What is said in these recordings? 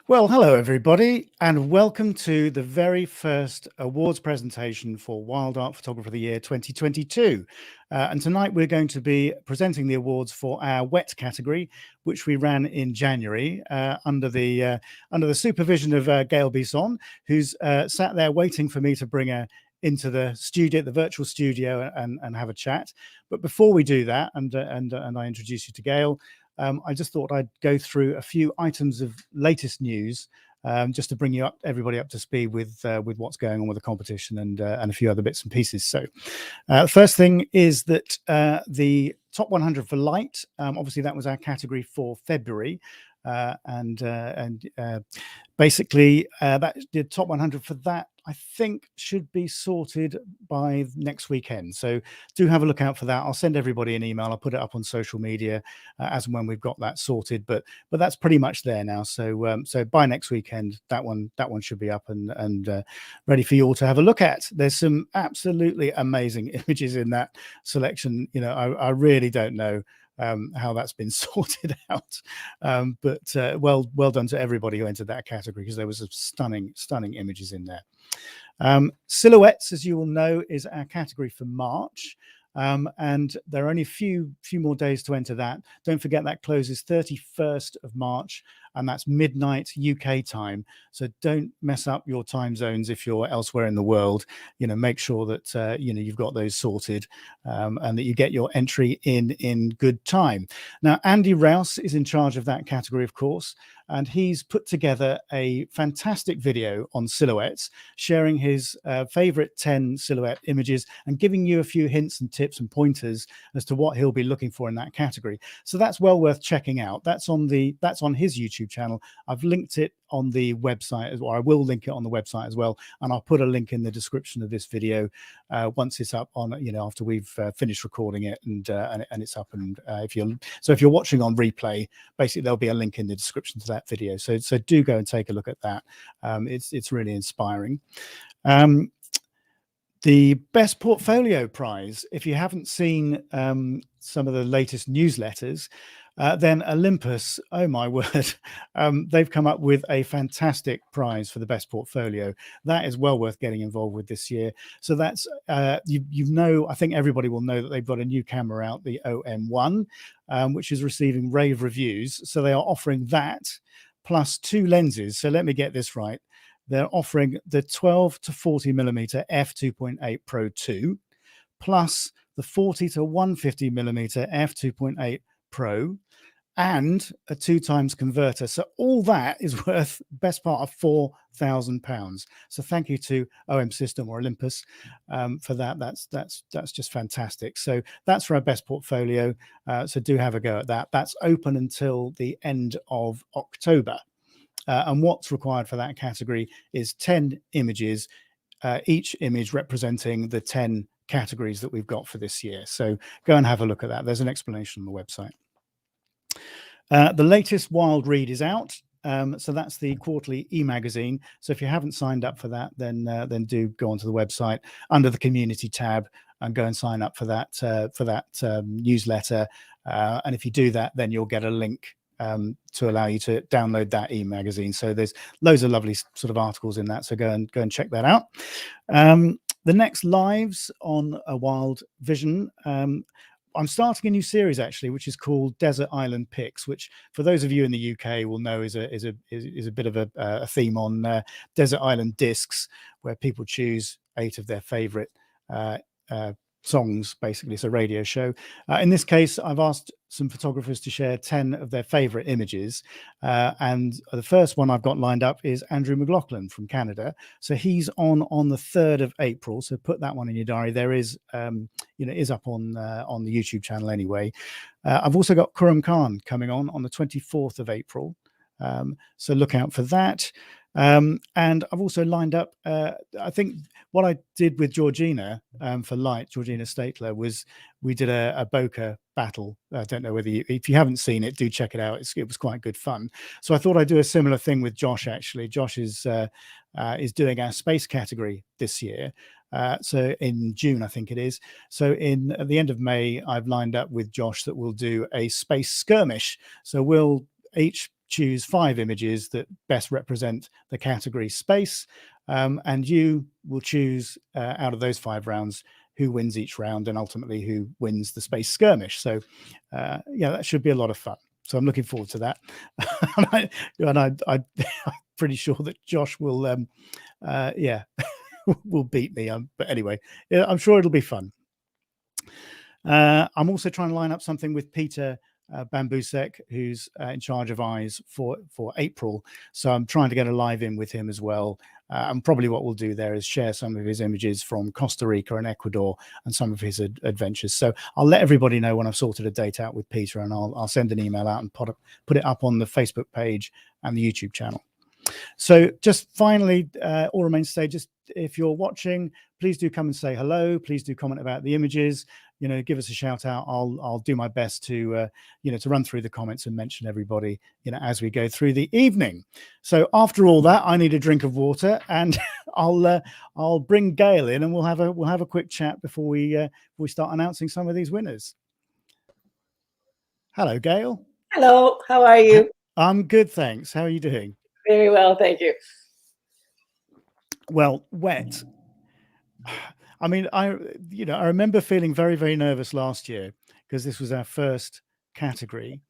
Well, hello everybody, and welcome to the very first awards presentation for WildArt Photographer of the Year 2022. And tonight we're going to be presenting the awards for our wet category, which we ran in January under the supervision of Gail Bisson, who's sat there waiting for me to bring her into the studio, the virtual studio, and have a chat. But before we do that, and I introduce you to Gail, I just thought I'd go through a few items of latest news, just to bring everybody up to speed with what's going on with the competition and a few other bits and pieces. So, first thing is that the top 100 for light, obviously that was our category for February, basically that the top 100 for that I think should be sorted by next weekend. So do have a look out for that. I'll send everybody an email. I'll put it up on social media as and when we've got that sorted. But that's pretty much there now. So so by next weekend, that one should be up and ready for you all to have a look at. There's some absolutely amazing images in that selection. You know, I really don't know how that's been sorted out, but well done to everybody who entered that category, because there was some stunning images in there. Silhouettes, as you all know, is our category for March, and there are only a few more days to enter that. Don't forget that closes 31st of March, and that's midnight UK time. So don't mess up your time zones if you're elsewhere in the world. You know, make sure that you know, you've got those sorted, and that you get your entry in good time. Now, Andy Rouse is in charge of that category, of course, and he's put together a fantastic video on silhouettes, sharing his favorite 10 silhouette images and giving you a few hints and tips and pointers as to what he'll be looking for in that category. So that's well worth checking out. That's on his YouTube channel. I've linked it on the website, or I will link it on the website as well, and I'll put a link in the description of this video once it's up on, you know, after we've finished recording it, and it's up. And if you're watching on replay, basically there'll be a link in the description to that video. So do go and take a look at that. It's really inspiring. The Best Portfolio Prize, if you haven't seen some of the latest newsletters, then Olympus, oh my word, they've come up with a fantastic prize for the best portfolio. That is well worth getting involved with this year. So that's, you know, I think everybody will know that they've got a new camera out, the OM1, which is receiving rave reviews. So they are offering that plus 2 lenses. So let me get this right. They're offering the 12 to 40 millimeter f2.8 Pro 2 plus the 40 to 150 millimeter f2.8 Pro and a 2x converter. So all that is worth best part of £4,000. So thank you to OM System or Olympus for that. That's just fantastic. So that's for our best portfolio. So do have a go at that. That's open until the end of October. And what's required for that category is 10 images, each image representing the 10 categories that we've got for this year. So go and have a look at that. There's an explanation on the website. The latest Wild Read is out. So that's the quarterly e-magazine. So if you haven't signed up for that, then do go onto the website under the community tab and go and sign up for that newsletter. And if you do that, then you'll get a link to allow you to download that e-magazine. So there's loads of lovely sort of articles in that. So go and check that out. The next lives on a Wild Vision. I'm starting a new series actually, which is called Desert Island Picks, which for those of you in the UK will know is a bit of a theme on desert island discs, where people choose 8 of their favorite songs, basically. It's a radio show. In this case, I've asked some photographers to share 10 of their favorite images, and the first one I've got lined up is Andrew McLaughlin from Canada. So he's on the 3rd of April, so put that one in your diary. There is you know, is up on the YouTube channel anyway. I've also got Khurram Khan coming on the 24th of April, so look out for that. And I've also lined up, I think what I did with Georgina for Light, Georgina Statler, was we did a bokeh battle. I don't know whether if you haven't seen it, do check it out. It was quite good fun. So I thought I'd do a similar thing with Josh, actually. Josh is doing our space category this year. So in June, I think it is. So at the end of May, I've lined up with Josh that we'll do a space skirmish. So we'll each choose 5 images that best represent the category space, and you will choose out of those 5 rounds who wins each round and ultimately who wins the space skirmish. So yeah, that should be a lot of fun. So I'm looking forward to that. I'm pretty sure that Josh will yeah will beat me, but anyway, yeah, I'm sure it'll be fun. I'm also trying to line up something with Peter Bambusek, who's in charge of eyes for April. So I'm trying to get a live in with him as well. And probably what we'll do there is share some of his images from Costa Rica and Ecuador and some of his adventures. So I'll let everybody know when I've sorted a date out with Peter, and I'll send an email out and put it up on the Facebook page and the YouTube channel. So just finally, all remains to say, just if you're watching, please do come and say hello. Please do comment about the images. You know, give us a shout out. I'll do my best to you know, to run through the comments and mention everybody, you know, as we go through the evening. So after all that, I need a drink of water, and I'll bring Gail in, and we'll have a quick chat before we start announcing some of these winners. Hello, Gail. Hello. How are you? I'm good, thanks. How are you doing? Very well, thank you. Well, wet. I mean, I remember feeling very, very nervous last year because this was our first category,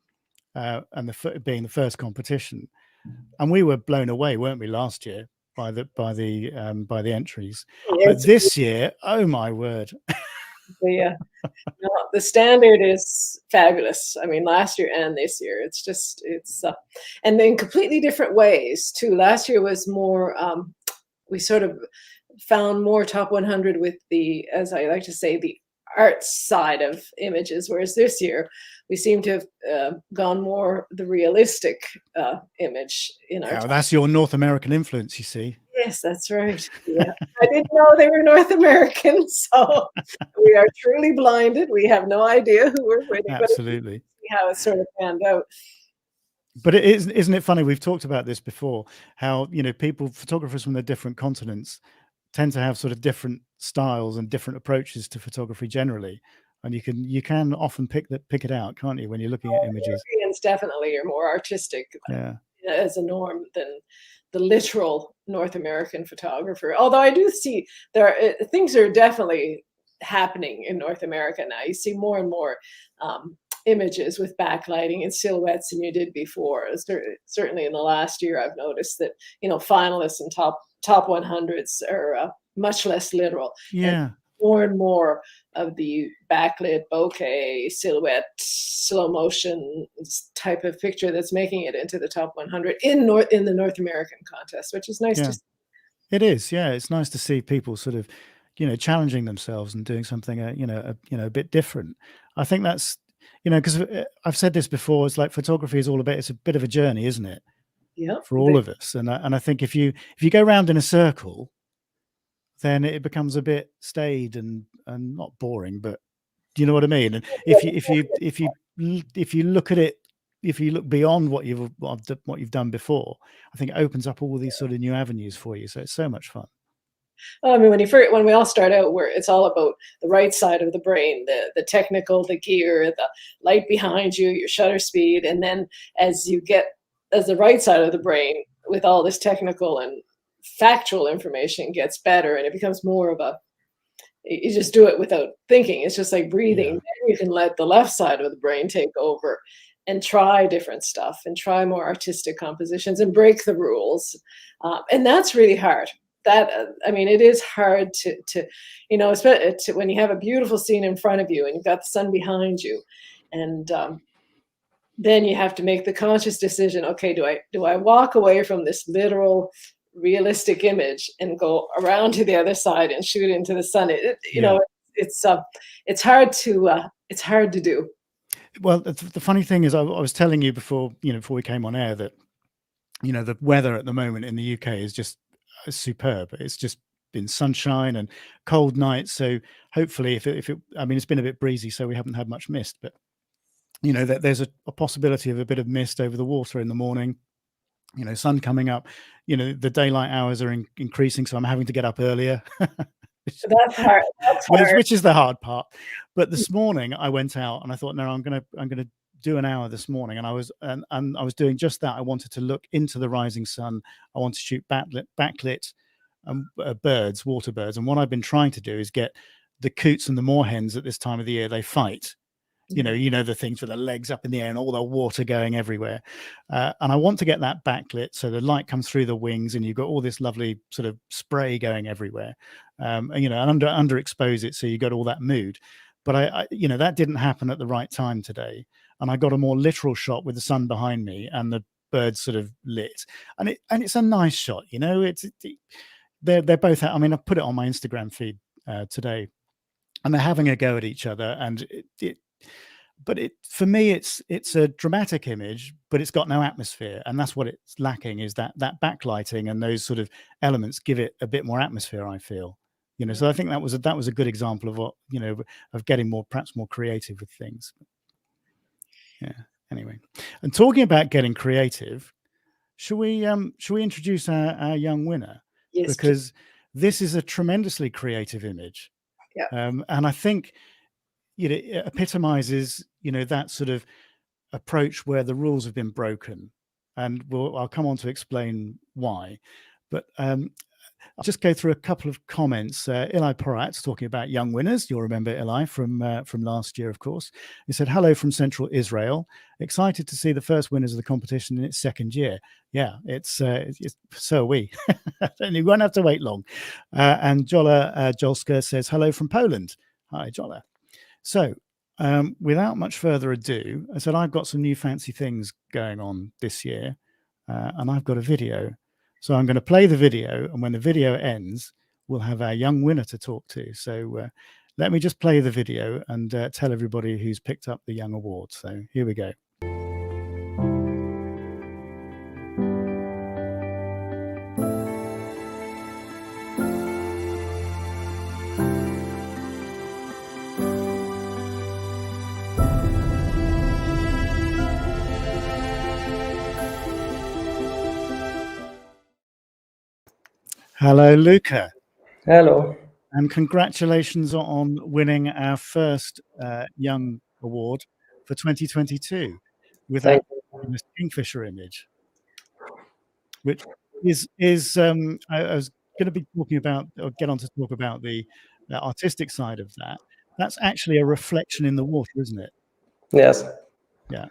and being the first competition, and we were blown away, weren't we, last year by the entries? But this year, oh my word! Yeah, no, the standard is fabulous. I mean, last year and this year, it's and in completely different ways too. Last year was more, we sort of found more top 100 with the, as I like to say, the art side of images, whereas this year we seem to have gone more the realistic image in our. Oh, that's your North American influence, you see. Yes, that's right. Yeah, I didn't know they were North American, so we are truly blinded. We have no idea who we're winning. Absolutely. But see how it sort of panned out. But isn't it funny? We've talked about this before. How, you know, photographers from the different continents tend to have sort of different styles and different approaches to photography generally, and you can often pick it out, can't you, when you're looking at images? Europeans definitely are more artistic, yeah, as a norm than the literal North American photographer. Although I do see things are definitely happening in North America now. You see more and more images with backlighting and silhouettes than you did before. Certainly in the last year, I've noticed that, you know, finalists and top 100s are much less literal. Yeah. And more and more of the backlit bokeh silhouette slow motion type of picture that's making it into the top 100 in the North American contest, which is nice to see. It is, yeah. It's nice to see people sort of, you know, challenging themselves and doing something a bit different. I think that's, you know, because I've said this before, it's like photography is it's a bit of a journey, isn't it? Yeah, for all of us. And I think if you go around in a circle, then it becomes a bit staid and not boring, but do you know what I mean? And if you look at it, if you look beyond what you've done before, I think it opens up all these sort of new avenues for you. So it's so much fun. Well, I mean, when we all start out, where it's all about the right side of the brain, the technical, the gear, the light behind you, your shutter speed, and then as the right side of the brain with all this technical and factual information gets better, and it becomes more of you just do it without thinking. It's just like breathing. Yeah. Then you can let the left side of the brain take over and try different stuff and try more artistic compositions and break the rules. And that's really hard. I mean, it is hard to you know, when you have a beautiful scene in front of you and you've got the sun behind you, and then you have to make the conscious decision. Okay, do I walk away from this literal, realistic image and go around to the other side and shoot into the sun? You know, it's hard to do. Well, the funny thing is, I was telling you before we came on air that, you know, the weather at the moment in the UK is just superb. It's just been sunshine and cold nights. So hopefully, if it, I mean, it's been a bit breezy, so we haven't had much mist, but you know, that there's a possibility of a bit of mist over the water in the morning. You know, sun coming up. You know, the daylight hours are increasing, so I'm having to get up earlier. That's hard. That's hard. Which is the hard part. But this morning I went out and I thought, no, I'm gonna do an hour this morning, and I was doing just that. I wanted to look into the rising sun. I want to shoot backlit birds, water birds. And what I've been trying to do is get the coots and the moorhens at this time of the year. They fight. You know the things with the legs up in the air and all the water going everywhere, and I want to get that backlit so the light comes through the wings and you've got all this lovely sort of spray going everywhere, and underexpose it so you got all that mood. But I that didn't happen at the right time today, and I got a more literal shot with the sun behind me and the birds sort of lit, and it's a nice shot. They're both. I mean, I put it on my Instagram feed today, and they're having a go at each other, and but for me it's a dramatic image, but it's got no atmosphere, and that's what it's lacking, is that backlighting, and those sort of elements give it a bit more atmosphere, I feel. So I think that was a good example of what of getting perhaps more creative with things. Yeah, anyway, and talking about getting creative, should we introduce our young winner? Yes, because this is a tremendously creative image. Yeah. And I think it epitomizes that sort of approach where the rules have been broken, and I'll come on to explain why. But I'll just go through a couple of comments. Eli Porat's talking about young winners. You'll remember Eli from last year, of course. He said, "Hello from Central Israel. Excited to see the first winners of the competition in its second year." Yeah, it's so are we. And you won't have to wait long. And Jola Jolska says, "Hello from Poland." Hi, Jola. So, without much further ado, I said I've got some new fancy things going on this year, and I've got a video. So I'm going to play the video, and when the video ends, we'll have our young winner to talk to. So let me just play the video and tell everybody who's picked up the Young Award. So here we go. Hello, Luca. Hello. And congratulations on winning our first Young Award for 2022 with our Kingfisher image, which is I was going to be talking about, or get on to talk about the artistic side of that. That's actually a reflection in the water, isn't it? Yes. Yeah.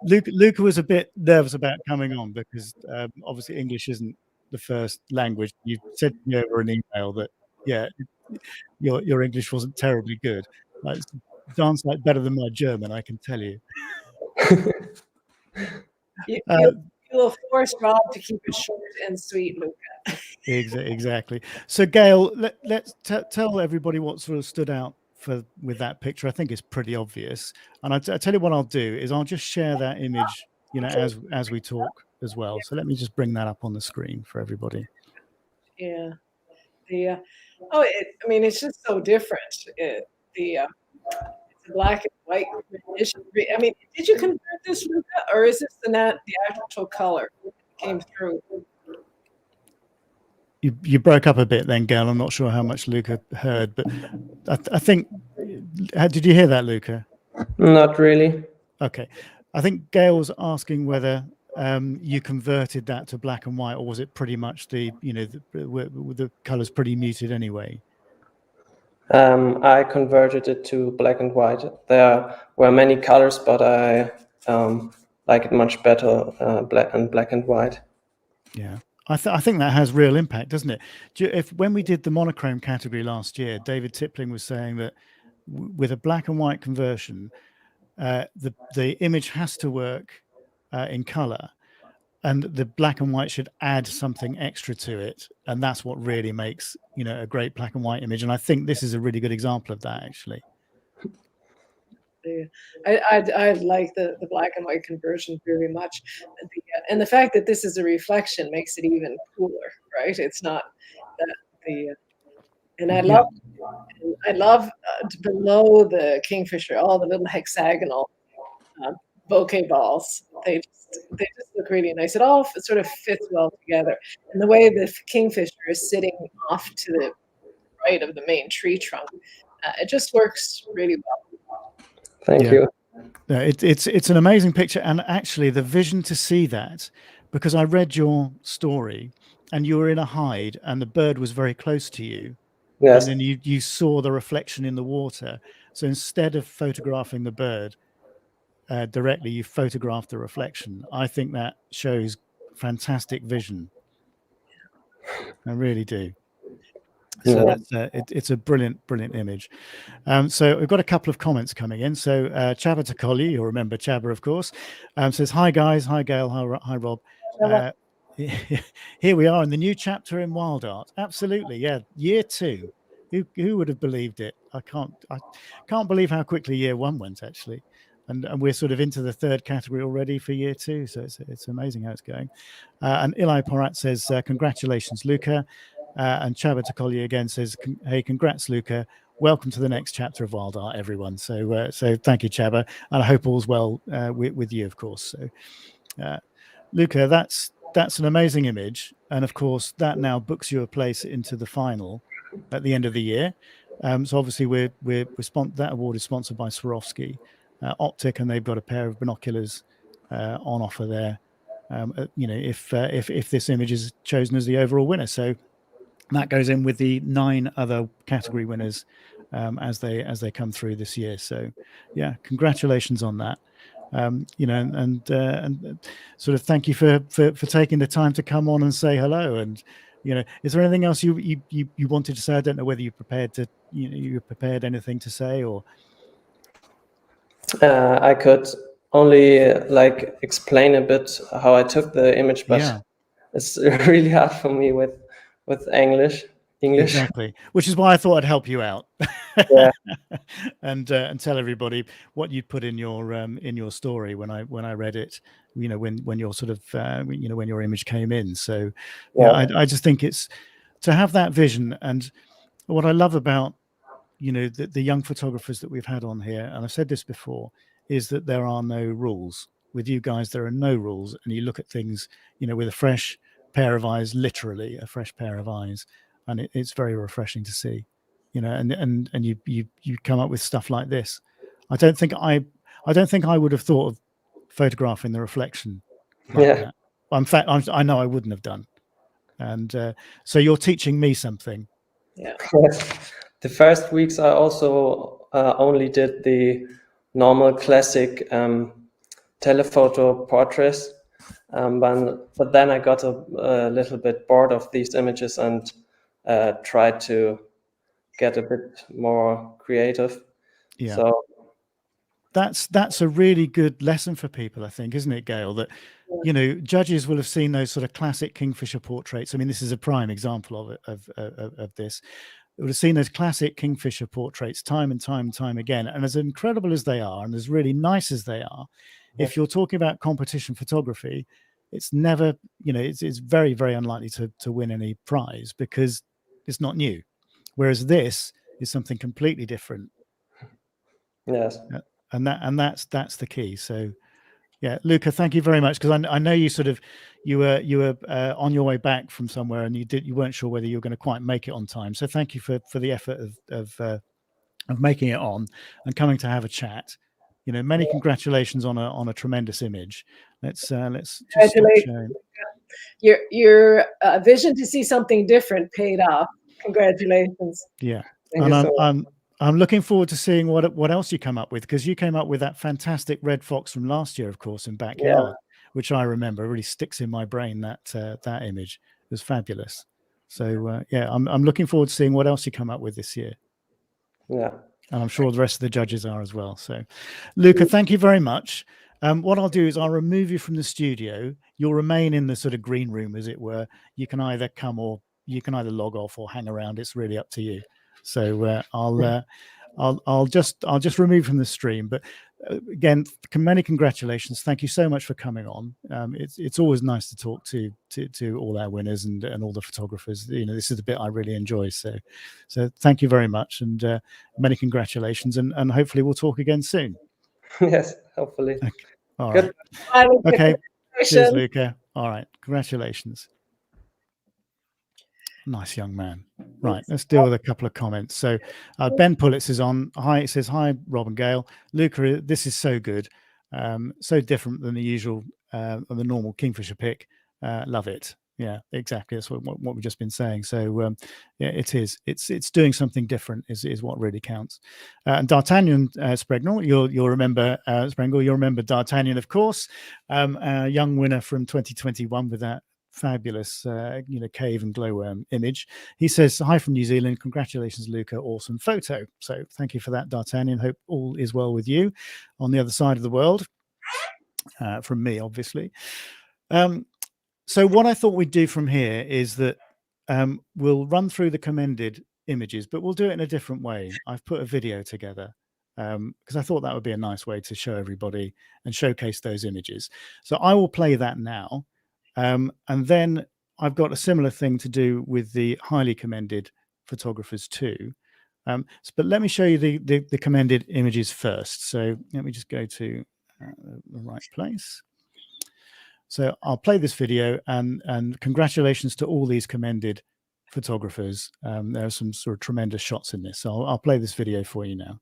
Luca was a bit nervous about coming on because obviously English isn't the first language. You said to me over an email that your English wasn't terribly good. It's dance like better than my German, I can tell you. You'll force Rob to keep it short and sweet, Luca. Exactly. So Gail, let's tell everybody what sort of stood out with that picture. I think it's pretty obvious, and I tell you what I'll do is I'll just share that image as we talk as well. So let me just bring that up on the screen for everybody. Yeah, I mean, it's just so different. It's a black and white rendition. I mean, did you convert this, Luca, or is this the actual color that came through? You broke up a bit then, Gail. I'm not sure how much Luca heard, but I think. Did you hear that, Luca? Not really. Okay. I think Gail was asking whether you converted that to black and white, or was it pretty much the colors pretty muted anyway? I converted it to black and white. There were many colors, but I like it much better black and white. Yeah. I think that has real impact, doesn't it? When we did the monochrome category last year, David Tippling was saying that with a black and white conversion, the image has to work in color, and the black and white should add something extra to it, and that's what really makes a great black and white image. And I think this is a really good example of that, actually. Yeah. I like the black and white conversion very much, and the fact that this is a reflection makes it even cooler, right? It's not and I love below the Kingfisher all the little hexagonal bouquet balls. They just look really nice. It all sort of fits well together, and the way the Kingfisher is sitting off to the right of the main tree trunk, it just works really well. Thank you. It's an amazing picture, and actually the vision to see that, because I read your story and you were in a hide and the bird was very close to you, Yes. and then you saw the reflection in the water. So instead of photographing the bird directly, you photographed the reflection. I think that shows fantastic vision. I really do. So Yeah. that's it's a brilliant image. So we've got a couple of comments coming in. So Chaba Takoli, you'll remember Chaba, of course, says, "Hi guys, hi Gail, hi Rob. Here we are in the new chapter in WildArt. Absolutely, yeah, year 2. Who would have believed it? I can't believe how quickly year 1 went, actually, and we're sort of into the 3rd category already for year 2. So it's amazing how it's going." And Eli Porat says, "Congratulations, Luca." And Chaba Takoli again says, "Hey, congrats, Luca. Welcome to the next chapter of WildArt, everyone." So thank you, Chaba, and I hope all's well with you, of course. So, Luca, that's an amazing image, and of course that now books you a place into the final at the end of the year. So obviously that award is sponsored by Swarovski Optic, and they've got a pair of binoculars on offer there. If this image is chosen as the overall winner, so that goes in with the 9 other category winners as they come through this year. So yeah, congratulations on that. And sort of thank you for taking the time to come on and say hello. And is there anything else you wanted to say? I don't know whether you prepared anything to say, or I could only like explain a bit how I took the image, but yeah, it's really hard for me with English. exactly, which is why I thought I'd help you out. Yeah. and tell everybody what you put in your story when I read it, when your sort of when your image came in. So yeah, I just think it's to have that vision. And what I love about the young photographers that we've had on here, and I've said this before, is that there are no rules. With you guys, there are no rules, and you look at things with a fresh pair of eyes, literally a fresh pair of eyes, and it's very refreshing to see. And you come up with stuff like this. I don't think I would have thought of photographing the reflection like that. In fact, I know I wouldn't have done. And so you're teaching me something. Yeah. The first weeks I also only did the normal classic telephoto portraits, but then I got a little bit bored of these images and tried to get a bit more creative. Yeah. So that's a really good lesson for people, I think, isn't it, Gail? That judges will have seen those sort of classic kingfisher portraits. I mean, this is a prime example of this. They would have seen those classic kingfisher portraits time and time again. And as incredible as they are, and as really nice as they are, if you're talking about competition photography, it's never, it's very, very unlikely to win any prize because it's not new. Whereas this is something completely different. Yes. And that's the key. So yeah, Luca, thank you very much, because I know you were on your way back from somewhere, and you weren't sure whether you were going to quite make it on time. So thank you for the effort of making it on and coming to have a chat. Many congratulations on a tremendous image. Let's just stop sharing. Your vision to see something different paid off. Congratulations. Yeah, Thank you so much. I'm looking forward to seeing what else you come up with, because you came up with that fantastic red fox from last year, of course, in backyard, which I remember. It really sticks in my brain. That image was fabulous. So yeah, I'm looking forward to seeing what else you come up with this year. Yeah, and I'm sure the rest of the judges are as well. So, Luca, thank you very much. What I'll do is I'll remove you from the studio. You'll remain in the sort of green room, as it were. You can either come, or you can either log off or hang around. It's really up to you. So I'll just remove from the stream. But again, many congratulations. Thank you so much for coming on. It's always nice to talk to all our winners and all the photographers. This is the bit I really enjoy. So thank you very much, and many congratulations, and hopefully we'll talk again soon. Yes, hopefully. Okay. All Good. right. Okay. Cheers, Luca. All right. Congratulations. Nice young man. Right, let's deal with a couple of comments. So Ben Pullitz is on. Hi, it says, hi, Rob and Gail. Luca, this is so good. So different than the usual, the normal Kingfisher pick. Love it. Yeah, exactly. That's what we've just been saying. So yeah, it is. It's doing something different is what really counts. And D'Artagnan Spregnall, you'll remember Sprengel. You'll remember D'Artagnan, of course, a young winner from 2021 with that fabulous cave and glowworm image. He says, hi from New Zealand, congratulations Luca, awesome photo. So thank you for that, D'Artagnan. Hope all is well with you on the other side of the world, from me obviously. So what I thought we'd do from here is that we'll run through the commended images, but we'll do it in a different way. I've put a video together because I thought that would be a nice way to show everybody and showcase those images. So I will play that now. And then I've got a similar thing to do with the highly commended photographers too. But let me show you the commended images first. So let me just go to the right place. So I'll play this video, and congratulations to all these commended photographers. There are some sort of tremendous shots in this. So I'll play this video for you now.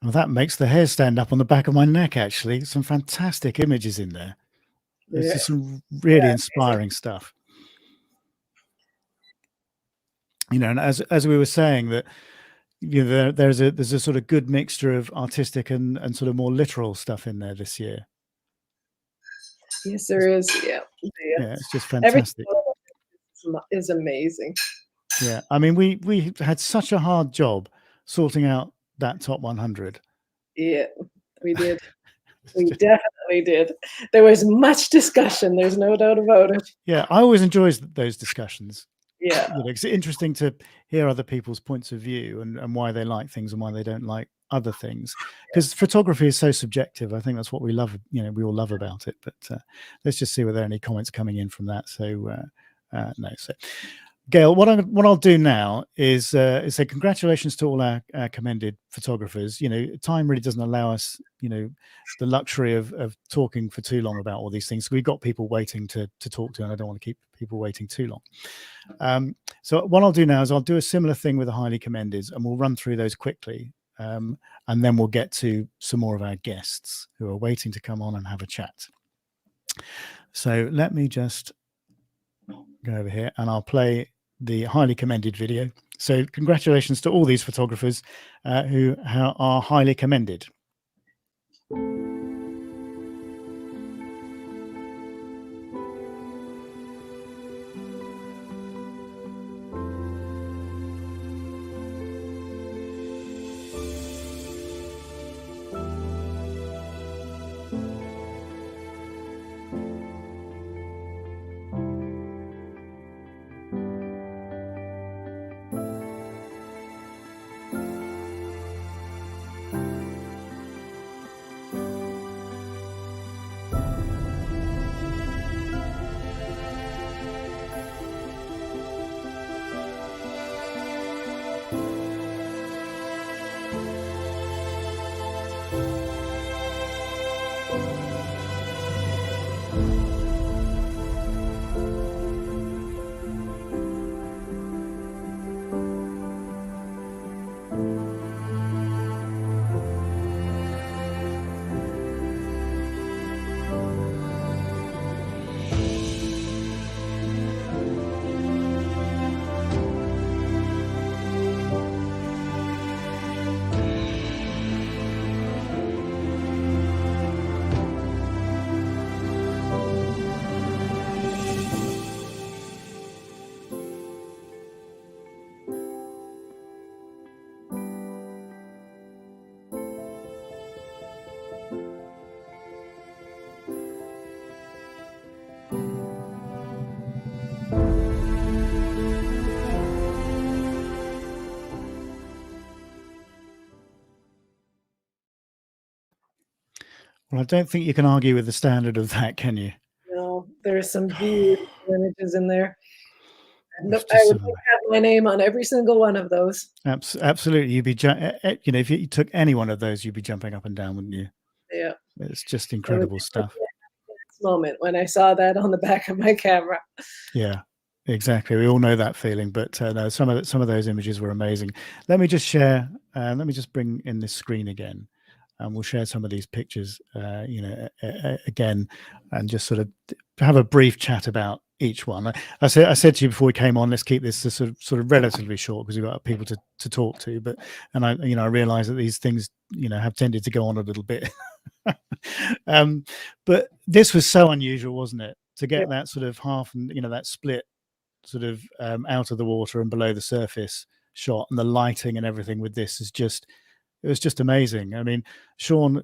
Well, that makes the hair stand up on the back of my neck, actually. Some fantastic images in there. There's just some really inspiring stuff. You know, and as we were saying, that there's a sort of good mixture of artistic and sort of more literal stuff in there this year. Yes, there is. Yeah, it's just fantastic. Everything is amazing. Yeah, I mean, we had such a hard job sorting out that top 100. Yeah, we did. We definitely did. There was much discussion. There's no doubt about it. Yeah, I always enjoy those discussions. Yeah, it's interesting to hear other people's points of view and why they like things and why they don't like other things, because photography is so subjective. I think that's what we love. We all love about it. But let's just see whether there are any comments coming in from that. So no. So Gail, what I'll do now is say congratulations to all our commended photographers. Time really doesn't allow us, the luxury of talking for too long about all these things. So we've got people waiting to talk to, and I don't want to keep people waiting too long. So what I'll do now is I'll do a similar thing with the highly commended, and we'll run through those quickly, and then we'll get to some more of our guests who are waiting to come on and have a chat. So let me just go over here, and I'll play the highly commended video. So congratulations to all these photographers who are highly commended. Well, I don't think you can argue with the standard of that, can you? No, there's some beautiful images in there. It's I just would like to have my name on every single one of those. absolutely. You'd be, you know, if you took any one of those, you'd be jumping up and down, wouldn't you? Yeah, It's just it was incredible stuff. definitely a nice moment when I saw that on the back of my camera. Yeah, exactly. We all know that feeling. But no, some of those images were amazing. Let me just share. Let me just bring in this screen again, and we'll share some of these pictures. You know, again, and just sort of have a brief chat about each one. I said to you before we came on, let's keep this sort of relatively short because we've got people to talk to. But I realize that these things have tended to go on a little bit. But this was so unusual, wasn't it, to get that sort of half and that split sort of out of the water and below the surface shot, and the lighting and everything with this it was just amazing. I mean, Sean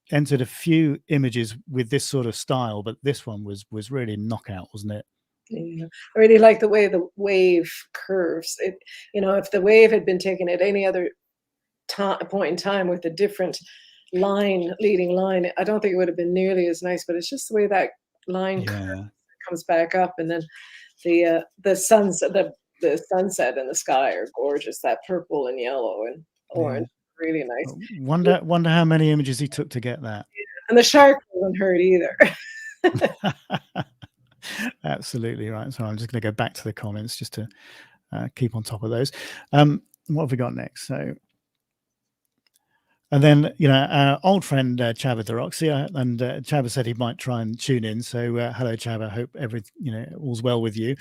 entered a few images with this sort of style, but this one was really knockout, wasn't it? Yeah. I really like the way the wave curves. If the wave had been taken at any other point in time with a different leading line, I don't think it would have been nearly as nice. But it's just the way that line comes back up, and then the sunset, the sunset and the sky are gorgeous. That purple and yellow and orange, really nice. Wonder how many images he took to get that. And the shark wasn't hurt either. Absolutely right. So I'm just going to go back to the comments just to keep on top of those. What have we got next? So, and then our old friend Chava Deroxia, and Chava said he might try and tune in. So hello, Chava. Hope all's well with you.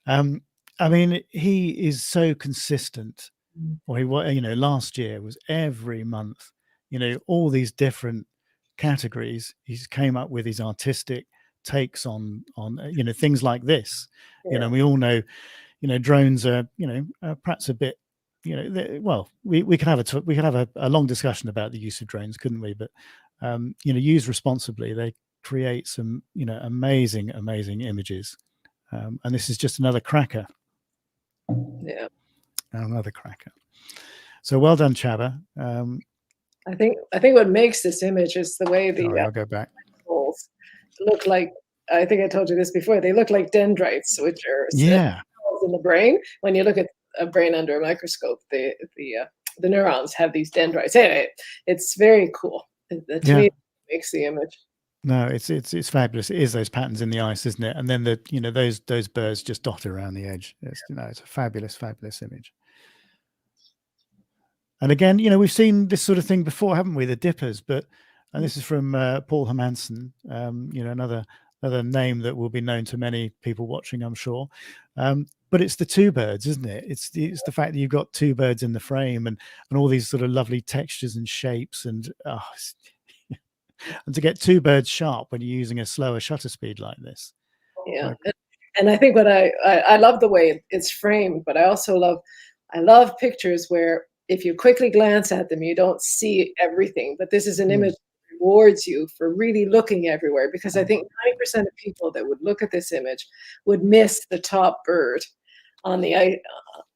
I mean, he is so consistent. Or last year was every month. All these different categories. He's came up with his artistic takes on things like this. Yeah. We all know drones are perhaps a bit well, we could have a long discussion about the use of drones, couldn't we? But used responsibly, they create some amazing images, and this is just another cracker. Yeah, another cracker. So well done, Chava. I think what makes this image is the way I'll go back. Holes look like. I think I told you this before. They look like dendrites, which are cells in the brain. When you look at a brain under a microscope, the neurons have these dendrites. Anyway, it's very cool. To me, it makes the image. No, it's fabulous. It is those patterns in the ice, isn't it? And then those birds just dot around the edge. It's a fabulous image. And again, we've seen this sort of thing before, haven't we? The dippers, and this is from Paul Hermansen. Another name that will be known to many people watching, I'm sure. But it's the two birds, isn't it? It's the fact that you've got two birds in the frame and all these sort of lovely textures and shapes, and and to get two birds sharp when you're using a slower shutter speed like this. Yeah, and I think what I love the way it's framed, but I also love pictures where if you quickly glance at them, you don't see everything. But this is an image that rewards you for really looking everywhere, because I think 90% of people that would look at this image would miss the top bird on the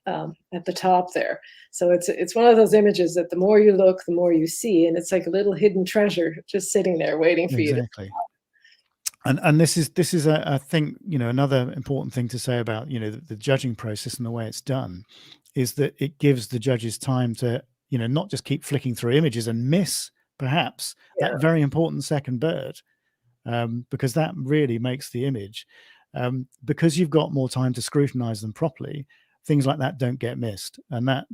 at the top there. So it's one of those images that the more you look, the more you see, and it's like a little hidden treasure just sitting there waiting for you. Exactly. And this is I think another important thing to say about the judging process and the way it's done is that it gives the judges time to not just keep flicking through images and miss perhaps that very important second bird, because that really makes the image, because you've got more time to scrutinize them properly. Things like that don't get missed, and that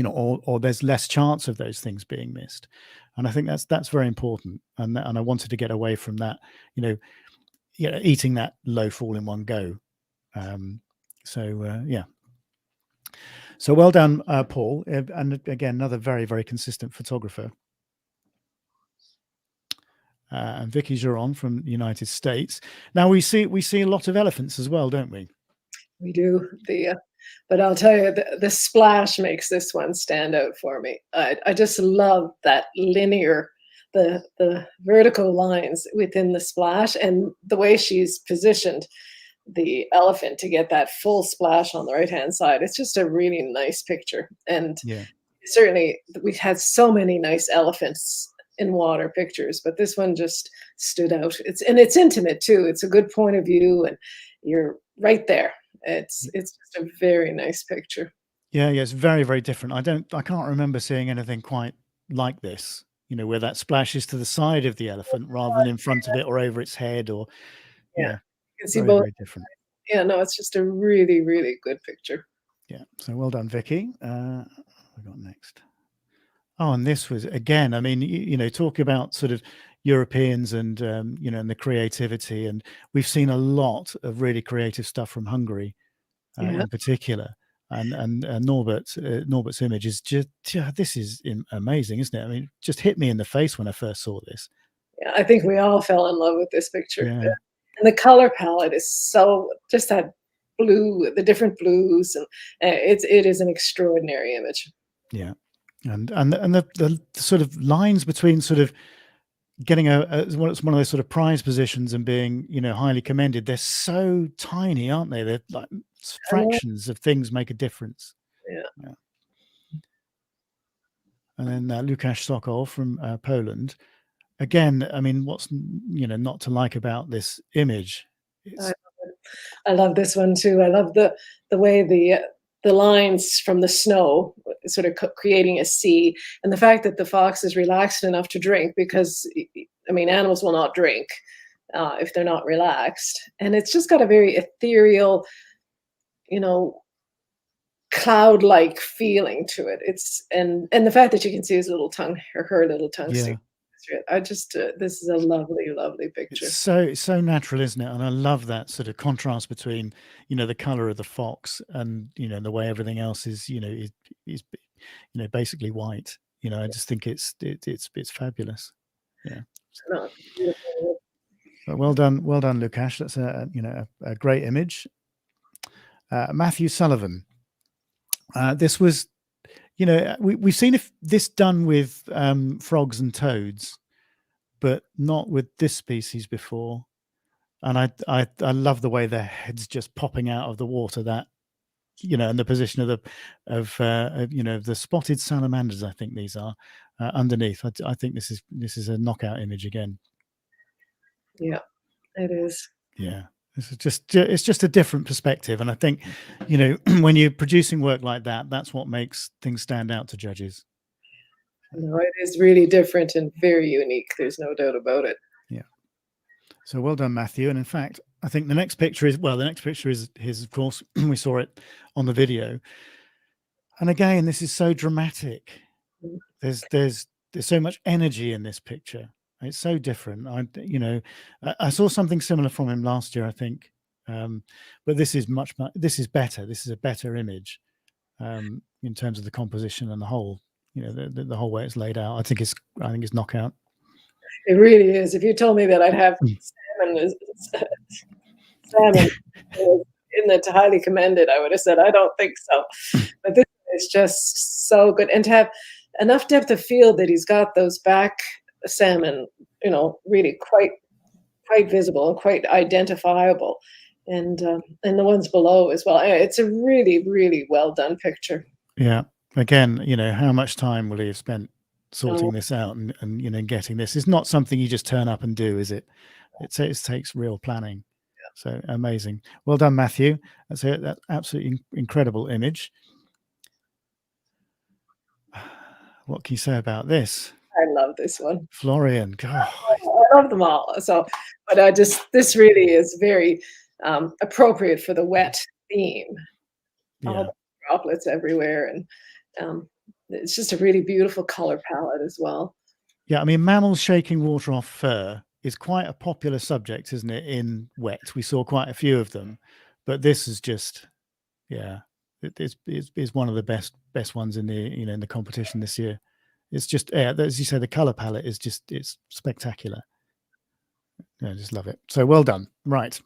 or there's less chance of those things being missed. And I think that's very important. And I wanted to get away from that, eating that loaf all in one go. So well done, Paul. And again, another very, very consistent photographer. And Vicky Giron from the United States. Now we see a lot of elephants as well, don't we? We do. But I'll tell you, the splash makes this one stand out for me. I just love that linear, the vertical lines within the splash, and the way she's positioned the elephant to get that full splash on the right-hand side. It's just a really nice picture. And certainly we've had so many nice elephants in water pictures, but this one just stood out. It's intimate too. It's a good point of view, and you're right there. It's just a very nice picture. Yeah, it's very, very different. I can't remember seeing anything quite like this, where that splashes to the side of the elephant rather than in front of it or over its head, or Yeah, yeah, you can see very, both. very different. Yeah, no, it's just a really, really good picture. Yeah, so well done, Vicky. What have we got next? Oh, and this was, again, I mean, talking about sort of Europeans and, and the creativity, and we've seen a lot of really creative stuff from Hungary Yeah. in particular. And Norbert's image is just, this is amazing, isn't it? I mean, just hit me in the face when I first saw this. Yeah, I think we all fell in love with this picture. Yeah. And the color palette is so, just that blue, the different blues, and it is an extraordinary image. Yeah. And the sort of lines between sort of getting it's one of those sort of prize positions and being, highly commended, they're so tiny, aren't they? They're like fractions of things make a difference. Yeah. And then Łukasz Sokol from Poland. Again, I mean, what's not to like about this image? I love this one too. I love the way the lines from the snow sort of creating a sea, and the fact that the fox is relaxed enough to drink, because I mean, animals will not drink if they're not relaxed, and it's just got a very ethereal, cloud-like feeling to it. And the fact that you can see his little tongue, or her little tongue. Yeah. I just this is a lovely, lovely picture. It's so natural, isn't it? And I love that sort of contrast between, the color of the fox and, the way everything else is, is basically white. I just think it's fabulous. Yeah. No, beautiful. But well done, Łukasz. That's a great image. Matthew Sullivan. This was, we've seen this done with frogs and toads, but not with this species before. And I love the way their heads just popping out of the water, that, and the position of the spotted salamanders, I think these are, underneath. I think this is a knockout image again. Yeah, it is. Yeah. It's just a different perspective. And I think, when you're producing work like that, that's what makes things stand out to judges. No, it is really different and very unique. There's no doubt about it. Yeah. So well done, Matthew. And in fact, I think the next picture is his, of course. We saw it on the video. And again, this is so dramatic. There's so much energy in this picture. It's so different. I saw something similar from him last year, I think, but this is better. This is a better image in terms of the composition and the whole, the whole way it's laid out. I think it's knockout. It really is. If you told me that I'd have salmon in the highly commended, I would have said I don't think so. But this is just so good, and to have enough depth of field that he's got those back salmon, really quite visible and quite identifiable, and the ones below as well. It's a really, really well done picture. Yeah. Again, how much time will he have spent sorting this out and getting this? It's not something you just turn up and do, is it? It takes real planning. Yeah. So amazing. Well done, Matthew. That's absolutely incredible image. What can you say about this? I love this one. Florian. God. I love them all. So, but this really is very appropriate for the wet theme. Yeah. All the droplets everywhere, and it's just a really beautiful color palette as well. Yeah, I mean, mammals shaking water off fur is quite a popular subject, isn't it? In wet, we saw quite a few of them, but this is just, it's one of the best ones in the in the competition this year. It's just, as you say, the color palette is it's spectacular. I just love it. So well done. Right.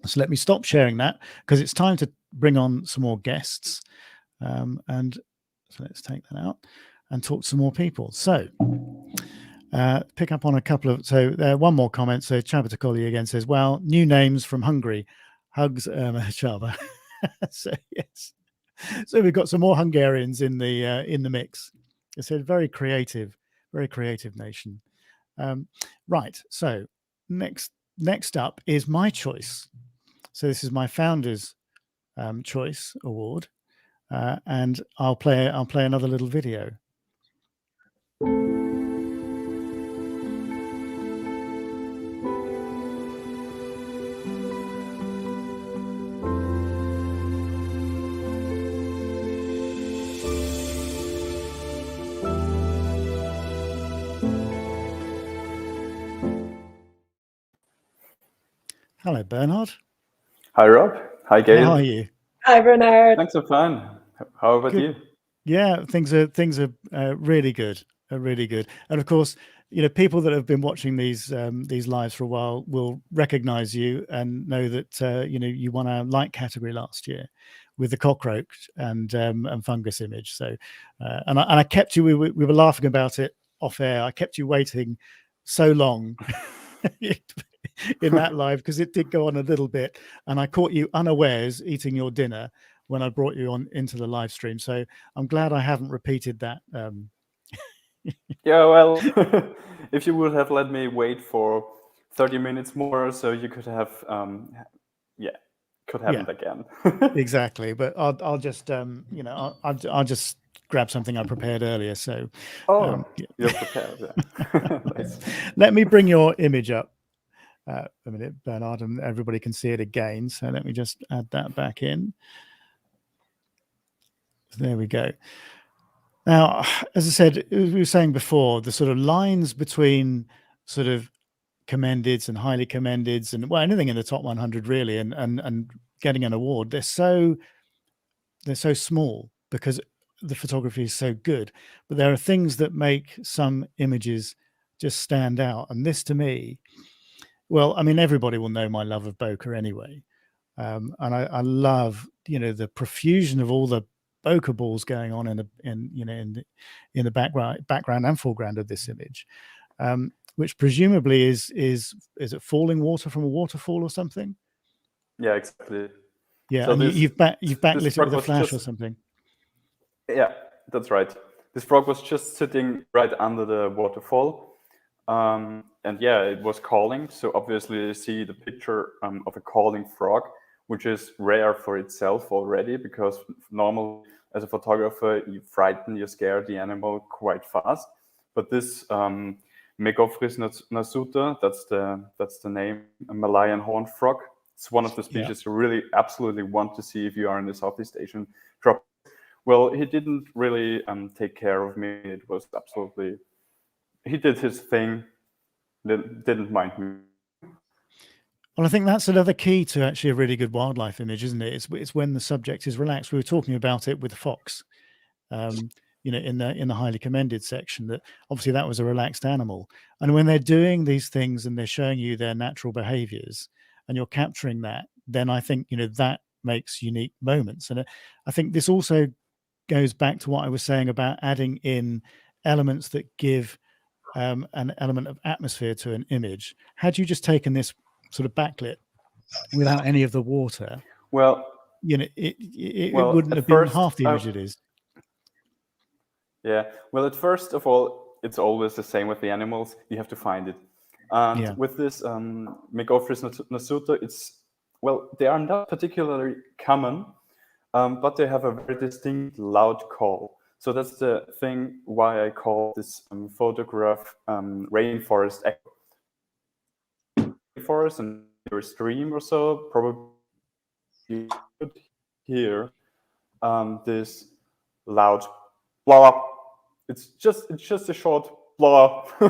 So let me stop sharing that, because it's time to bring on some more guests. And so let's take that out and talk to some more people. So pick up on a couple of, one more comment. So Chabatakoli again says, well, new names from Hungary. Hugs, Chaba. So yes. So we've got some more Hungarians in the mix. It said very creative, very creative nation. Right. So next up is my choice. So this is my founder's choice award, and I'll play another little video. Hello, Bernard. Hi, Rob. Hi, Gail. How are you? Hi, Bernard. Thanks for fun. How about Good. you? Yeah, things are really good, really good. And of course, people that have been watching these lives for a while will recognize you and know that you won our light category last year with the cockroach and fungus image. So, and I kept you. We were laughing about it off air. I kept you waiting so long in that live because it did go on a little bit, and I caught you unawares eating your dinner when I brought you on into the live stream. So I'm glad I haven't repeated that. Yeah, well, if you would have let me wait for 30 minutes more, so you could have, could happen again. Exactly. But I'll just, I'll just grab something I prepared earlier. So, you're prepared. Yeah. Nice. Let me bring your image up a minute, Bernard, and everybody can see it again. So let me just add that back in. There we go. Now, as I said, as we were saying before, the sort of lines between sort of commendeds and highly commendeds and anything in the top 100 really, and getting an award, they're so small because the photography is so good. But there are things that make some images just stand out. And this to me, well, I mean, everybody will know my love of bokeh anyway. And I love, the profusion of all the bokeh balls going on in the background and foreground of this image, which presumably is it falling water from a waterfall or something? Yeah, exactly. Yeah, so and you've backlit it with a flash or something. Yeah, that's right. This frog was just sitting right under the waterfall. And yeah, it was calling. So obviously you see the picture of a calling frog, which is rare for itself already, because normally as a photographer, you scare the animal quite fast. But this Megophrys nasuta, that's the name, a Malayan horned frog. It's one of the species you really absolutely want to see if you are in the Southeast Asian tropics. Well, he didn't really take care of me. It was absolutely, he did his thing, didn't mind me. Well, I think that's another key to actually a really good wildlife image, isn't it? It's when the subject is relaxed. We were talking about it with the fox, in the highly commended section, that obviously that was a relaxed animal. And when they're doing these things and they're showing you their natural behaviors and you're capturing that, then I think, that makes unique moments. And I think this also goes back to what I was saying about adding in elements that give an element of atmosphere to an image. Had you just taken this sort of backlit without any of the water, well, it wouldn't have been half the image it is. Yeah, well, at first of all, it's always the same with the animals. You have to find it. And with this Megophrys nasuta, they are not particularly common, but they have a very distinct loud call. So that's the thing why I call this photograph rainforest echo. Rainforest and your stream or so, probably you could hear this loud blow up. It's just a short blow up.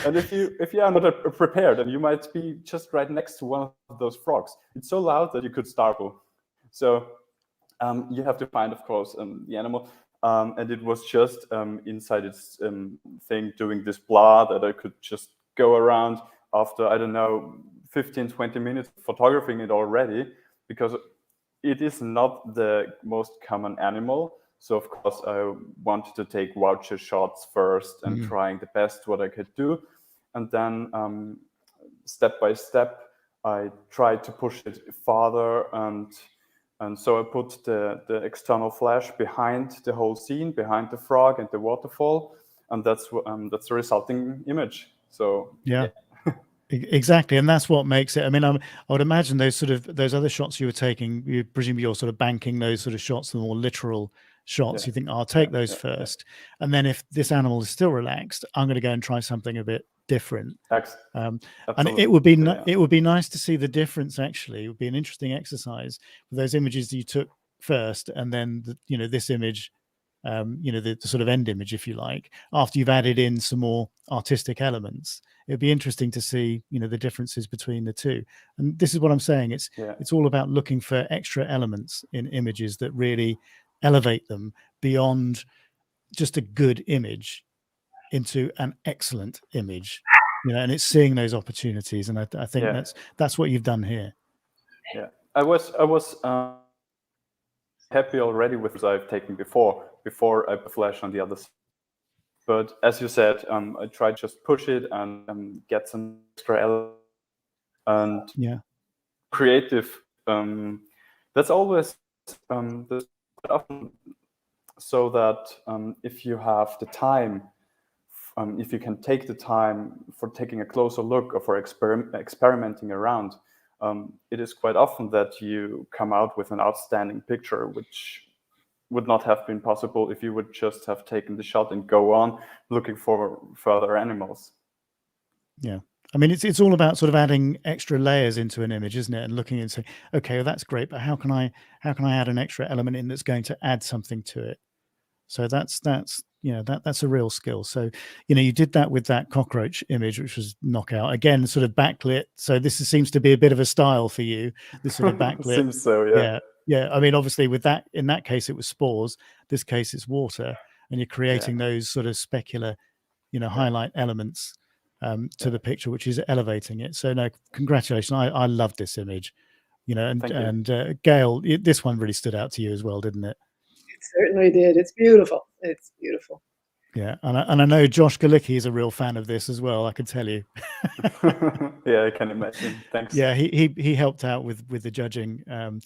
And if you are not prepared, and you might be just right next to one of those frogs, it's so loud that you could startle. So you have to find, of course, the animal. And it was just inside its thing doing this blah that I could just go around after, I don't know, 15, 20 minutes photographing it already, because it is not the most common animal. So of course I wanted to take voucher shots first and trying the best what I could do. And then step by step, I tried to push it farther, and so I put the external flash behind the whole scene, behind the frog and the waterfall. and that's the resulting image. So Yeah. Exactly, and that's what makes it. I mean, I would imagine those other shots you were taking, you presumably you're sort of banking those sort of shots, the more literal shots. You think, I'll take those first, and then if this animal is still relaxed, I'm going to go and try something a bit different. And it would be nice to see the difference. Actually, it would be an interesting exercise with those images that you took first, and then this image, the sort of end image, if you like, after you've added in some more artistic elements. It'd be interesting to see, the differences between the two. And this is what I'm saying. It's all about looking for extra elements in images that really elevate them beyond just a good image into an excellent image, and it's seeing those opportunities. And I think that's what you've done here. Yeah, I was happy already with what I've taken before I put flash on the other side. But as you said, I tried to just push it and get some extra elements and creative. That's always that's often so that if you have the time, if you can take the time for taking a closer look or for experimenting around, it is quite often that you come out with an outstanding picture, which would not have been possible if you would just have taken the shot and go on looking for further animals. Yeah. I mean, it's all about sort of adding extra layers into an image, isn't it? And looking and saying, okay, well, that's great, but how can I add an extra element in that's going to add something to it? So that's a real skill. So, you did that with that cockroach image, which was knockout. Again, sort of backlit. So this seems to be a bit of a style for you, this sort of backlit. Seems so, yeah. Yeah. I mean, obviously with that, in that case, it was spores. This case, it's water. And you're creating those sort of specular, highlight elements to the picture, which is elevating it. So no, congratulations. I love this image, and Gail, this one really stood out to you as well, didn't it? It certainly did. It's beautiful. It's beautiful. Yeah, and I know Josh Galicki is a real fan of this as well. I can tell you. Yeah, I can imagine. Thanks. Yeah, he helped out with the judging, and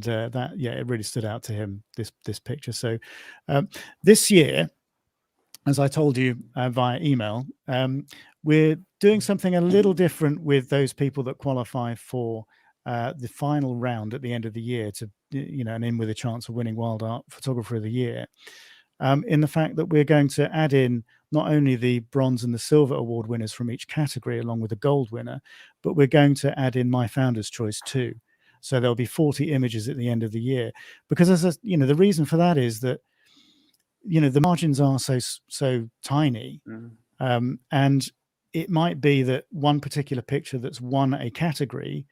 that it really stood out to him, this picture. So this year, as I told you via email, we're doing something a little different with those people that qualify for the final round at the end of the year to and in with a chance of winning WildArt Photographer of the Year. In the fact that we're going to add in not only the bronze and the silver award winners from each category, along with the gold winner, but we're going to add in my founder's choice too. So there'll be 40 images at the end of the year, because the reason for that is that, the margins are so tiny. And it might be that one particular picture that's won a category,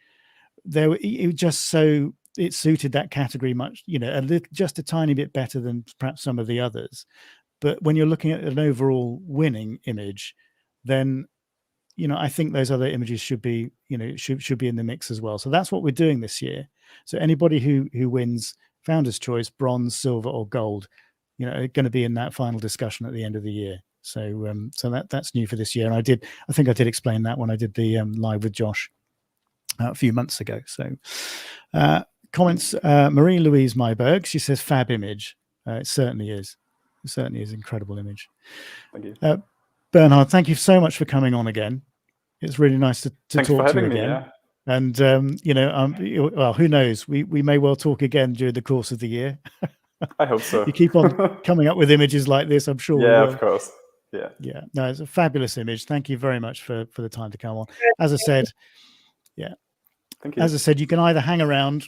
it suited that category much, just a tiny bit better than perhaps some of the others. But when you're looking at an overall winning image, then, I think those other images should be, should be in the mix as well. So that's what we're doing this year. So anybody who wins Founder's Choice, bronze, silver, or gold, are going to be in that final discussion at the end of the year. So that's new for this year. And I think I did explain that when I did the live with Josh a few months ago. So comments, Marie-Louise Myberg, she says, fab image. It certainly is. It certainly is an incredible image. Thank you. Bernhard, thank you so much for coming on again. It's really nice to talk to you again. Yeah. And, well, who knows? We may well talk again during the course of the year. I hope so. You keep on coming up with images like this, I'm sure. Yeah, of course. Yeah. Yeah. No, it's a fabulous image. Thank you very much for the time to come on. As I said, Thank you. As I said, you can either hang around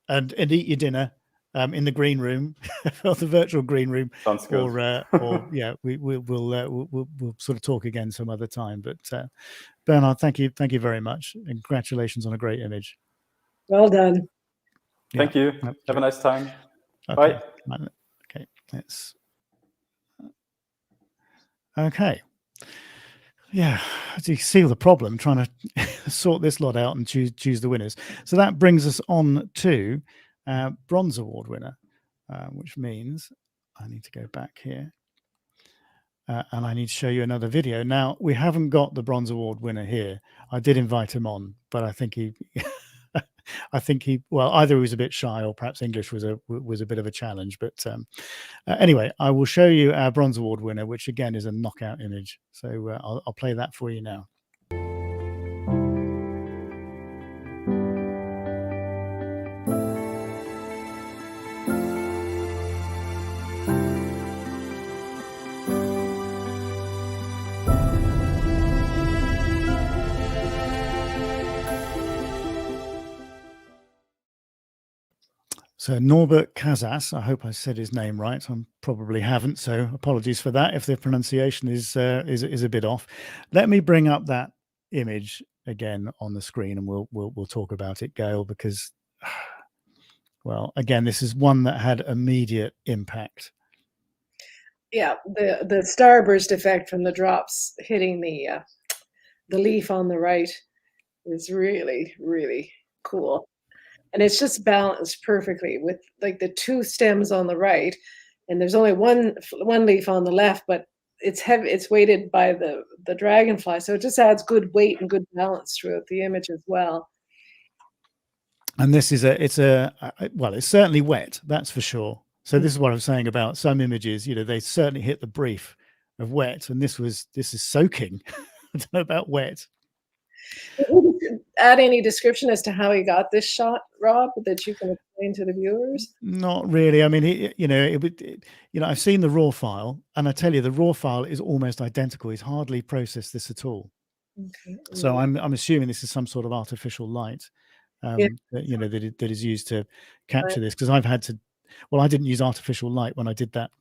and eat your dinner in the green room, or the virtual green room. Sounds good. Or we'll sort of talk again some other time. But Bernhard, thank you very much, and congratulations on a great image. Well done. Thank you. Have a nice time. Okay. Bye. Okay. Okay. Yeah, do you see the problem trying to sort this lot out and choose the winners? So that brings us on to bronze award winner, which means I need to go back here and I need to show you another video. Now, we haven't got the bronze award winner here. I did invite him on, but I think I think either he was a bit shy or perhaps English was a bit of a challenge. But anyway, I will show you our Bronze Award winner, which again is a knockout image. So I'll play that for you now. So Norbert Kazas, I hope I said his name right. I probably haven't, so apologies for that if the pronunciation is a bit off. Let me bring up that image again on the screen, and we'll talk about it, Gail, because, well, again, this is one that had immediate impact. Yeah, the starburst effect from the drops hitting the leaf on the right is really, really cool. And it's just balanced perfectly with like the two stems on the right, and there's only one leaf on the left, but it's heavy, it's weighted by the dragonfly, so it just adds good weight and good balance throughout the image as well. And this is it's certainly wet, that's for sure. So this is what I'm saying about some images, they certainly hit the brief of wet, and this is soaking. I don't know about wet. Add any description as to how he got this shot, Rob, that you can explain to the viewers? Not really. I mean, I've seen the raw file, and I tell you, the raw file is almost identical. He's hardly processed this at all. Okay. So I'm assuming this is some sort of artificial light, Yeah. that is used to capture this. Because I've had to. Well, I didn't use artificial light when I did that.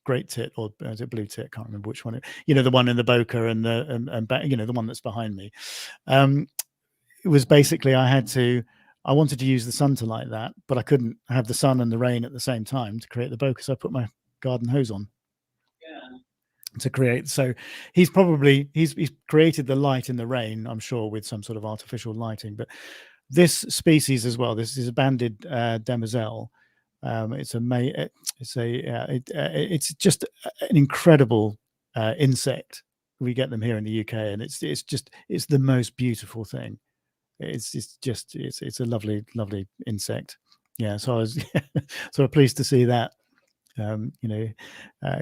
Great tit, or is it blue tit? I can't remember which one. The one in the bokeh and the one that's behind me. It was basically I wanted to use the sun to light that, but I couldn't have the sun and the rain at the same time to create the bokeh. So I put my garden hose on. Yeah. To create. So he's created the light in the rain, I'm sure, with some sort of artificial lighting. But this species as well. This is a banded demoiselle. It's just an incredible insect. We get them here in the UK, and it's the most beautiful thing. It's a lovely insect. Yeah, so I was so pleased to see that.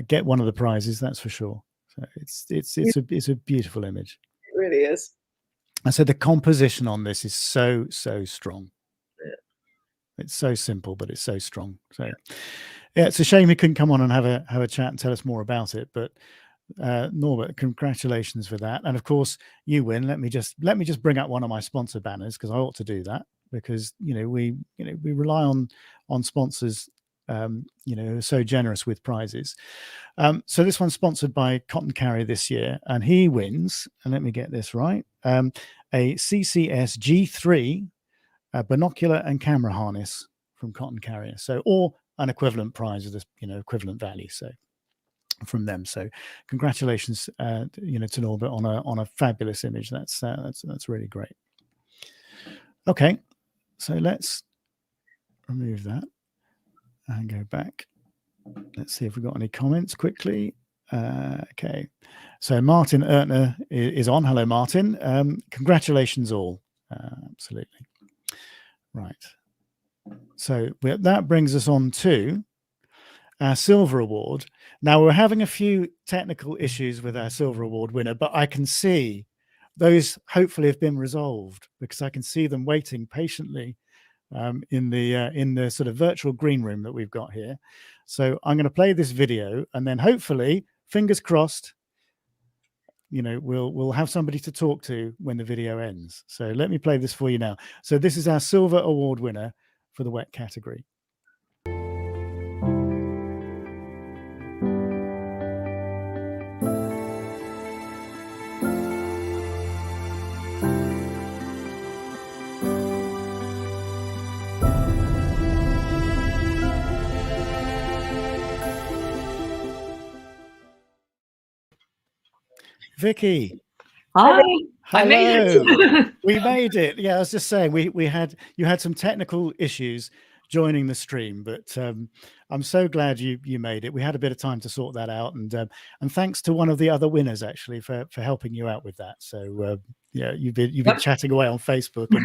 Get one of the prizes, that's for sure. So it's a beautiful image. It really is. I said the composition on this is so strong. It's so simple, but it's so strong. So, yeah, it's a shame he couldn't come on and have a chat and tell us more about it. But Norbert, congratulations for that. And of course, you win. Let me just bring up one of my sponsor banners, because I ought to do that, because we rely on sponsors who are so generous with prizes. So this one's sponsored by Cotton Carrier this year, and he wins. And let me get this right: a CCS G3. Binocular and camera harness from Cotton Carrier, or an equivalent prize of this, equivalent value. So from them. So congratulations, to Norbert on a fabulous image. That's really great. Okay, so let's remove that and go back. Let's see if we've got any comments quickly. Okay, so Martin Ertner is on. Hello, Martin. Congratulations all. Absolutely. Right. So that brings us on to our Silver Award. Now, we're having a few technical issues with our Silver Award winner, but I can see those hopefully have been resolved, because I can see them waiting patiently in the sort of virtual green room that we've got here. So I'm going to play this video, and then hopefully, fingers crossed, we'll have somebody to talk to when the video ends. So let me play this for you now. So this is our Silver Award winner for the wet category. Vicky. Hi. Hello. We made it. Yeah, I was just saying you had some technical issues joining the stream, but I'm so glad you made it. We had a bit of time to sort that out, and thanks to one of the other winners actually for helping you out with that. So Yeah, you've been chatting away on Facebook, and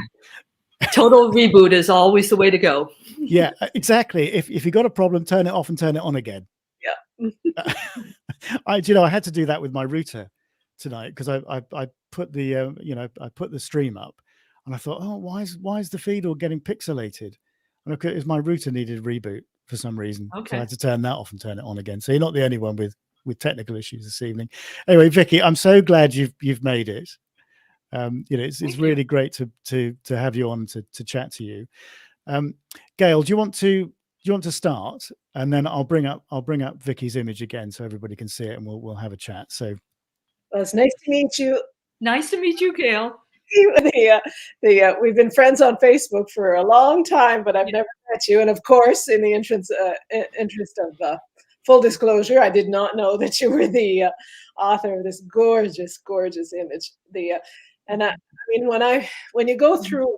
total reboot is always the way to go. yeah, exactly. If you got a problem, turn it off and turn it on again. Yeah. I had to do that with my router tonight, because I put the I put the stream up, and I thought, oh, why is the feed all getting pixelated? And look, my router needed a reboot for some reason, so I had to turn that off and turn it on again. So you're not the only one with technical issues this evening. Anyway, Vicky, I'm so glad you've made it. It's really great to have you on to chat to you. Gail, do you want to start, and then I'll bring up Vicky's image again so everybody can see it, and we'll have a chat. So, well, it's nice to meet you. Nice to meet you, Gail. We've been friends on Facebook for a long time, but I've never met you. And of course, in the interest of full disclosure, I did not know that you were the author of this gorgeous, gorgeous image. And I mean, when you go through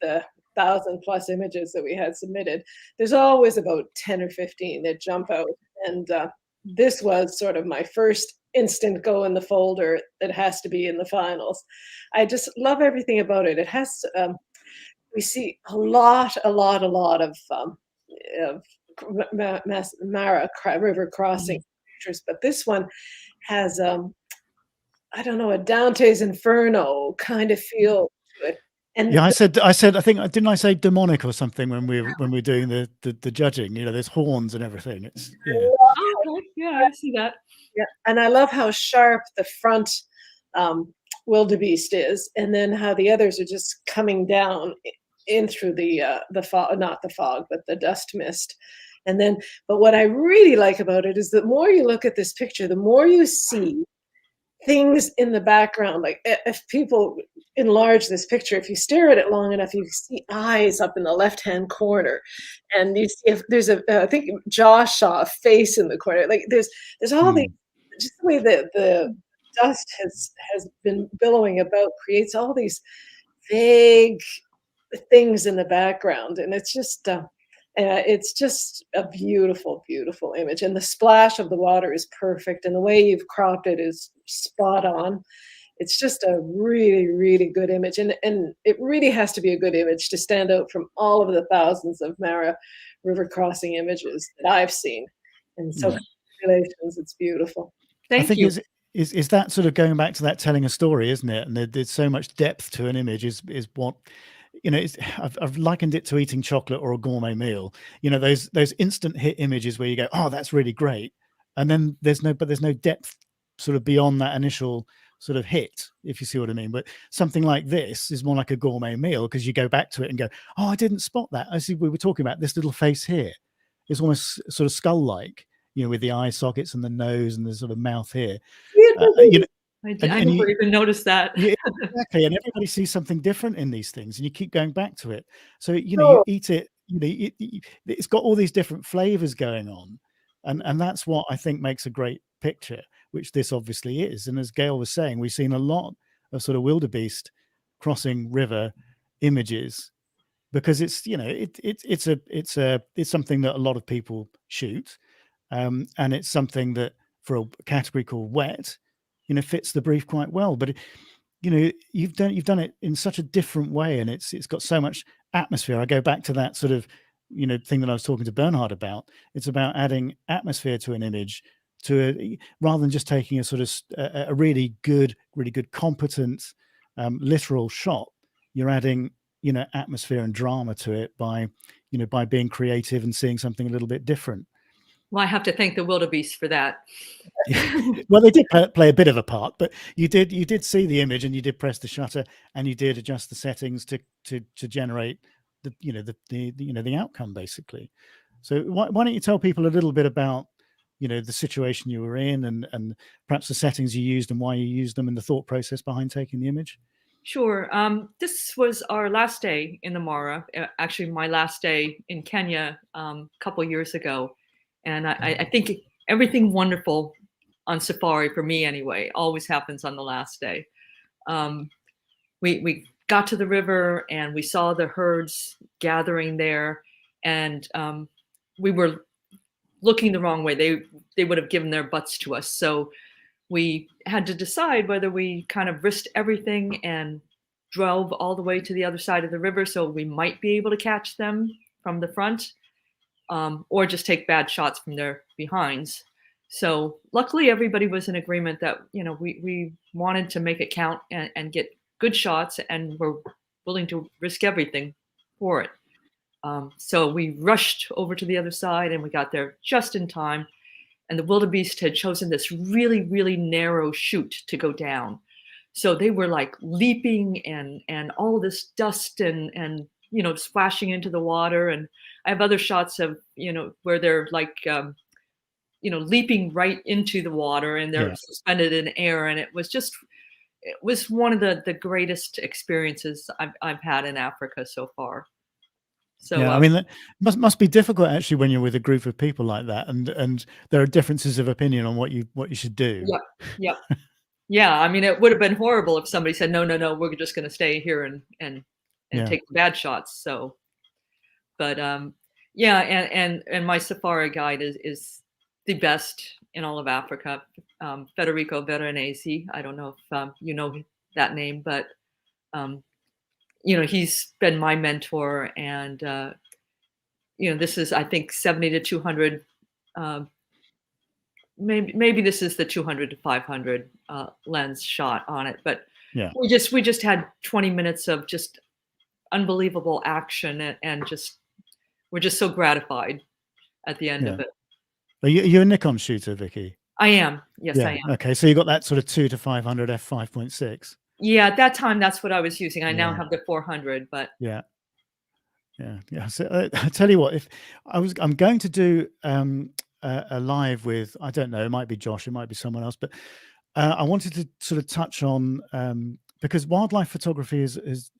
the 1,000+ images that we had submitted, there's always about 10 or 15 that jump out. And this was sort of my first instant go in the folder that has to be in the finals. I just love everything about it. It has, we see a lot of Mara River crossing pictures, but this one has, I don't know, a Dante's Inferno kind of feel to it. And yeah, I said, I think, didn't I say demonic or something when we're doing the judging? There's horns and everything. It's yeah, I see that. Yeah, and I love how sharp the front wildebeest is, and then how the others are just coming down in through the fog, not the fog, but the dust mist. And then, but what I really like about it is the more you look at this picture, the more you see things in the background. Like if people enlarge this picture, if you stare at it long enough, you see eyes up in the left-hand corner, and you see if there's I think Josh saw a face in the corner. Like there's all these, just the way the dust has been billowing about creates all these vague things in the background, and it's just a beautiful, beautiful image. And the splash of the water is perfect, and the way you've cropped it is spot on. It's just a really, really good image, and it really has to be a good image to stand out from all of the thousands of Mara River crossing images that I've seen. And so, congratulations, it's beautiful. Thank you. Is that sort of going back to that telling a story, isn't it? And there's so much depth to an image is what, I've likened it to eating chocolate or a gourmet meal. Those instant hit images where you go, oh, that's really great. And then there's no depth sort of beyond that initial sort of hit, if you see what I mean. But something like this is more like a gourmet meal, because you go back to it and go, oh, I didn't spot that. I see, we were talking about this little face here. It's almost sort of skull-like, with the eye sockets and the nose and the sort of mouth here. I never even noticed that. Yeah, exactly. And everybody sees something different in these things, and you keep going back to it. So, you eat it, it's got all these different flavors going on. And that's what I think makes a great picture, which this obviously is. And as Gail was saying, we've seen a lot of sort of wildebeest crossing river images, because it's, it's something that a lot of people shoot. And it's something that, for a category called wet, fits the brief quite well. But you've done it in such a different way, and it's got so much atmosphere. I go back to that sort of thing that I was talking to Bernhard about. It's about adding atmosphere to an image, rather than just taking a sort of a really good competent literal shot. You're adding atmosphere and drama to it by being creative and seeing something a little bit different. Well, I have to thank the wildebeest for that. Well, they did play a bit of a part, but you did see the image, and you did press the shutter, and you did adjust the settings to generate the outcome, basically. So why don't you tell people a little bit about the situation you were in, and perhaps the settings you used and why you used them, and the thought process behind taking the image? Sure. This was our last day in the Mara. Actually, my last day in Kenya a couple years ago. And I think everything wonderful on safari, for me anyway, always happens on the last day. We got to the river, and we saw the herds gathering there, and we were looking the wrong way. They would have given their butts to us. So we had to decide whether we kind of risked everything and drove all the way to the other side of the river so we might be able to catch them from the front, or just take bad shots from their behinds. So luckily everybody was in agreement that, you know, we wanted to make it count and get good shots, and were willing to risk everything for it. So we rushed over to the other side, and we got there just in time. And the wildebeest had chosen this really, really narrow chute to go down. So they were like leaping and all this dust and you know, splashing into the water. And I have other shots of, you know, where they're like, you know, leaping right into the water, and they're suspended in air. And it was one of the greatest experiences I've had in Africa so far. So yeah, I mean, that must be difficult actually when you're with a group of people like that, and there are differences of opinion on what you should do. Yeah. Yeah, I mean, it would have been horrible if somebody said, no, we're just going to stay here and take the bad shots. So, but yeah, and my safari guide is the best in all of Africa, Federico Veronese. I don't know if you know that name, but you know, he's been my mentor, and you know, this is, I think, 70 to 200. Maybe this is the 200 to 500 lens shot on it, but yeah, we just had 20 minutes of just unbelievable action, and just we're just so gratified at the end of it. Are you a Nikon shooter, Vicky? I am. Yes, yeah. I am. Okay, so you got that sort of 2 to 500 f5.6. Yeah, at that time, that's what I was using. I now have the 400, but yeah. So I tell you what, if I'm going to do a live with, I don't know, it might be Josh, it might be someone else, but I wanted to sort of touch on because wildlife photography is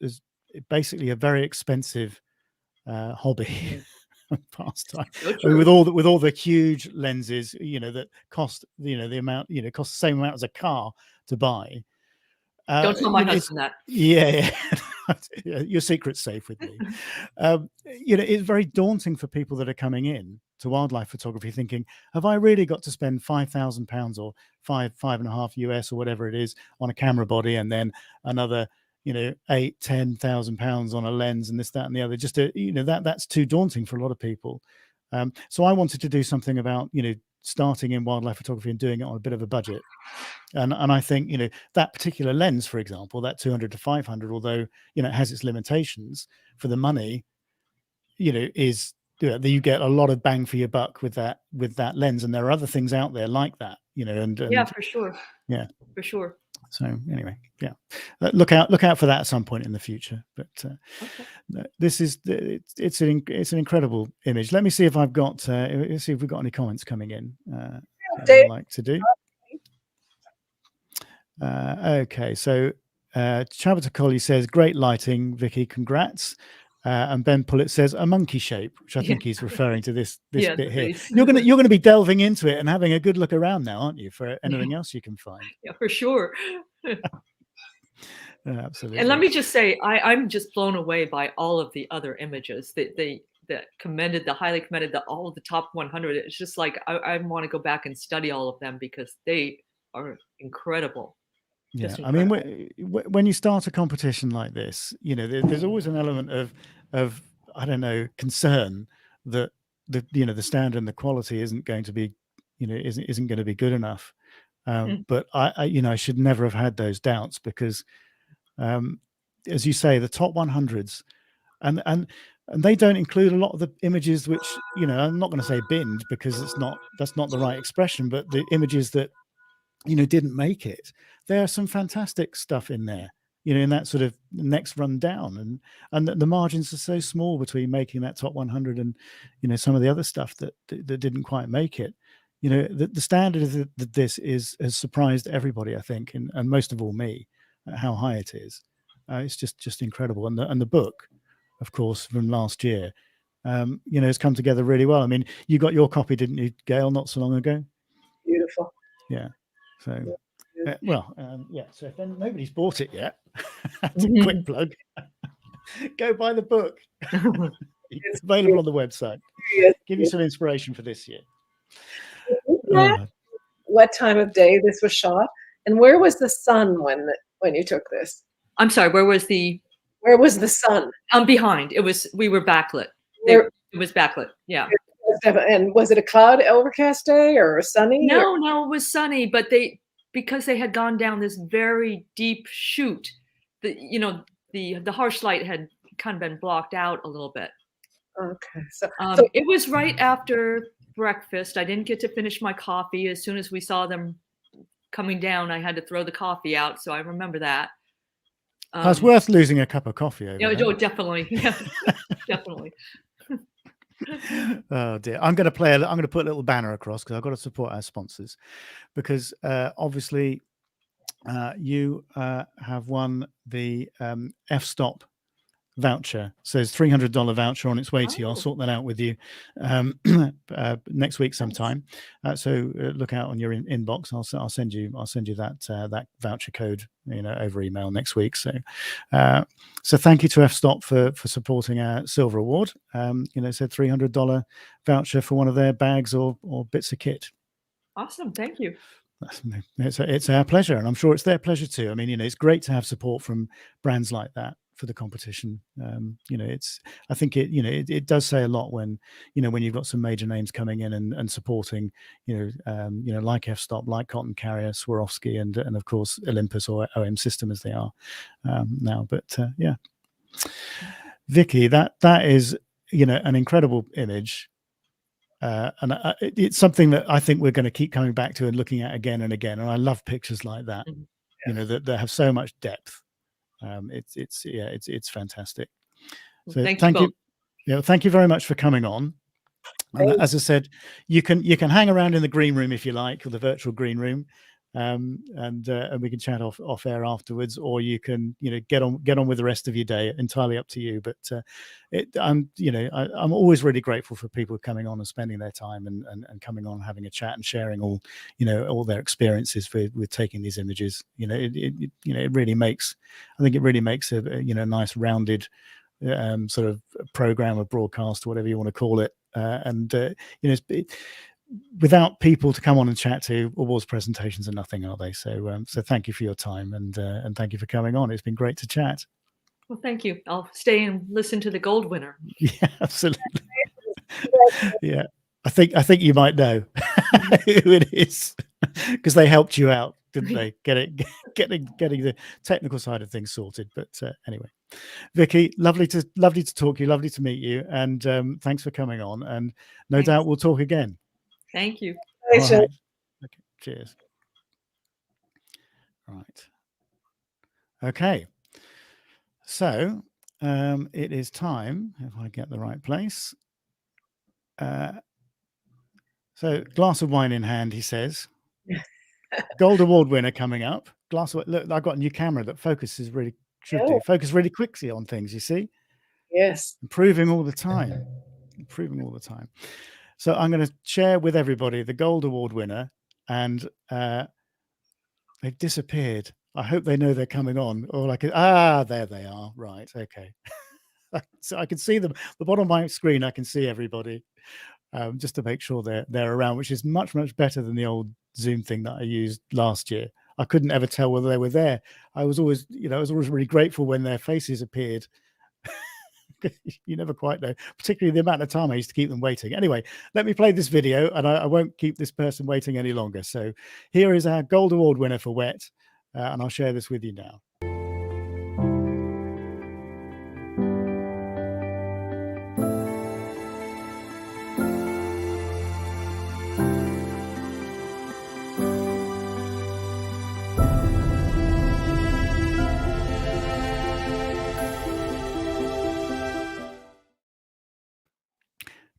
basically a very expensive hobby. Pastime. So with all the huge lenses, you know, that cost, you know, the amount, you know, cost the same amount as a car to buy. Don't tell my husband that. Yeah. Your secret's safe with me. You know, it's very daunting for people that are coming in to wildlife photography thinking, have I really got to spend £5,000 or $5.5 US or whatever it is on a camera body, and then another, you know, £10,000 on a lens and this, that, and the other? Just to, you know, that's too daunting for a lot of people. So I wanted to do something about, you know, starting in wildlife photography and doing it on a bit of a budget. And I think, you know, that particular lens, for example, that 200 to 500, although, you know, it has its limitations, for the money, you know, is, you get a lot of bang for your buck with that lens. And there are other things out there like that, you know, and yeah, for sure. Yeah, for sure. So anyway, yeah, look out for that at some point in the future. But this is it's an incredible image. Let me see if I've got let's see if we've got any comments coming in. I'd like to do. Okay, so Chabata Collie says, great lighting, Vicky, congrats. And Ben Pullett says a monkey shape, which I think he's referring to this bit here. You're gonna be delving into it and having a good look around now, aren't you, for anything else you can find? Yeah, for sure. Absolutely. And let me just say, I'm just blown away by all of the other images that commended, the highly commended, all of the top 100. It's just like I want to go back and study all of them because they are incredible. Yeah, I mean, when you start a competition like this, you know, there's always an element of I don't know, concern that the standard and the quality isn't going to be, you know, isn't going to be good enough. But I you know, I should never have had those doubts, because as you say, the top 100s, and they don't include a lot of the images which, you know, I'm not going to say binned, because that's not the right expression, but the images that, you know, didn't make it. There are some fantastic stuff in there, you know, in that sort of next run down, and the margins are so small between making that top 100 and, you know, some of the other stuff that didn't quite make it. You know, the standard of this has surprised everybody, I think, and most of all me, at how high it is. It's just incredible, and the book, of course, from last year, you know, has come together really well. I mean, you got your copy, didn't you, Gail, not so long ago? Beautiful. Yeah. So, yeah. So if then nobody's bought it yet, that's a quick plug. Go buy the book. It's available on the website. Give you some inspiration for this year. what time of day this was shot, and where was the sun when you took this? I'm sorry, where was the sun? Behind. We were backlit. Where, It was backlit. Yeah. and was it a cloud overcast day or sunny? No, it was sunny, but because they had gone down this very deep chute, the harsh light had kind of been blocked out a little bit. Okay. So it was right after breakfast. I didn't get to finish my coffee. As soon as we saw them coming down, I had to throw the coffee out. So I remember that. It's worth losing a cup of coffee over there. Oh, definitely. Yeah, definitely. Oh dear. I'm going to put a little banner across because I've got to support our sponsors, because obviously you have won the f-stop voucher. So it's $300 voucher on its way to you. I'll sort that out with you next week sometime. So look out on your inbox. I'll send you that voucher code, over email next week. So so thank you to f-stop for supporting our silver award. So $300 voucher for one of their bags or bits of kit. Awesome. Thank you. It's our pleasure, and I'm sure it's their pleasure too. I mean, it's great to have support from brands like that for the competition. I think it does say a lot when you've got some major names coming in and supporting, like f-stop, like Cotton Carrier, Swarovski, and of course Olympus or OM System as they are now. But yeah, Vicky, that is an incredible image. And it's something that I think we're going to keep coming back to and looking at again and again. And I love pictures like that, that have so much depth. It's fantastic. So thank you. Thank you very much for coming on. As I said, you can hang around in the green room if you like, or the virtual green room, and we can chat off air afterwards, or you can get on with the rest of your day. Entirely up to you. But I'm always really grateful for people coming on and spending their time and coming on, having a chat and sharing all their experiences with taking these images. It really makes a nice rounded sort of program or broadcast, or whatever you want to call it. Without people to come on and chat to, awards presentations are nothing, are they? So thank you for your time, and thank you for coming on. It's been great to chat. Well, thank you. I'll stay and listen to the gold winner. Yeah, absolutely. Yeah, I think you might know who it is, because they helped you out, didn't they? Getting the technical side of things sorted. But anyway, Vicky, lovely to talk to you, lovely to meet you, and thanks for coming on. And no doubt we'll talk again. Thank you. All right. Okay. Cheers. Right. Okay. So it is time, if I get the right place. So glass of wine in hand, he says. Gold award winner coming up. Look, I've got a new camera that focuses focus really quickly on things, you see? Yes. Improving all the time. So I'm going to share with everybody the gold award winner, and they've disappeared. I hope they know they're coming on, or there they are. Right. Okay. So I can see them. The bottom of my screen, I can see everybody, just to make sure they're around, which is much, much better than the old Zoom thing that I used last year. I couldn't ever tell whether they were there. I was always really grateful when their faces appeared. You never quite know, particularly the amount of time I used to keep them waiting. Anyway, let me play this video, and I won't keep this person waiting any longer. So here is our gold award winner for wet, and I'll share this with you now.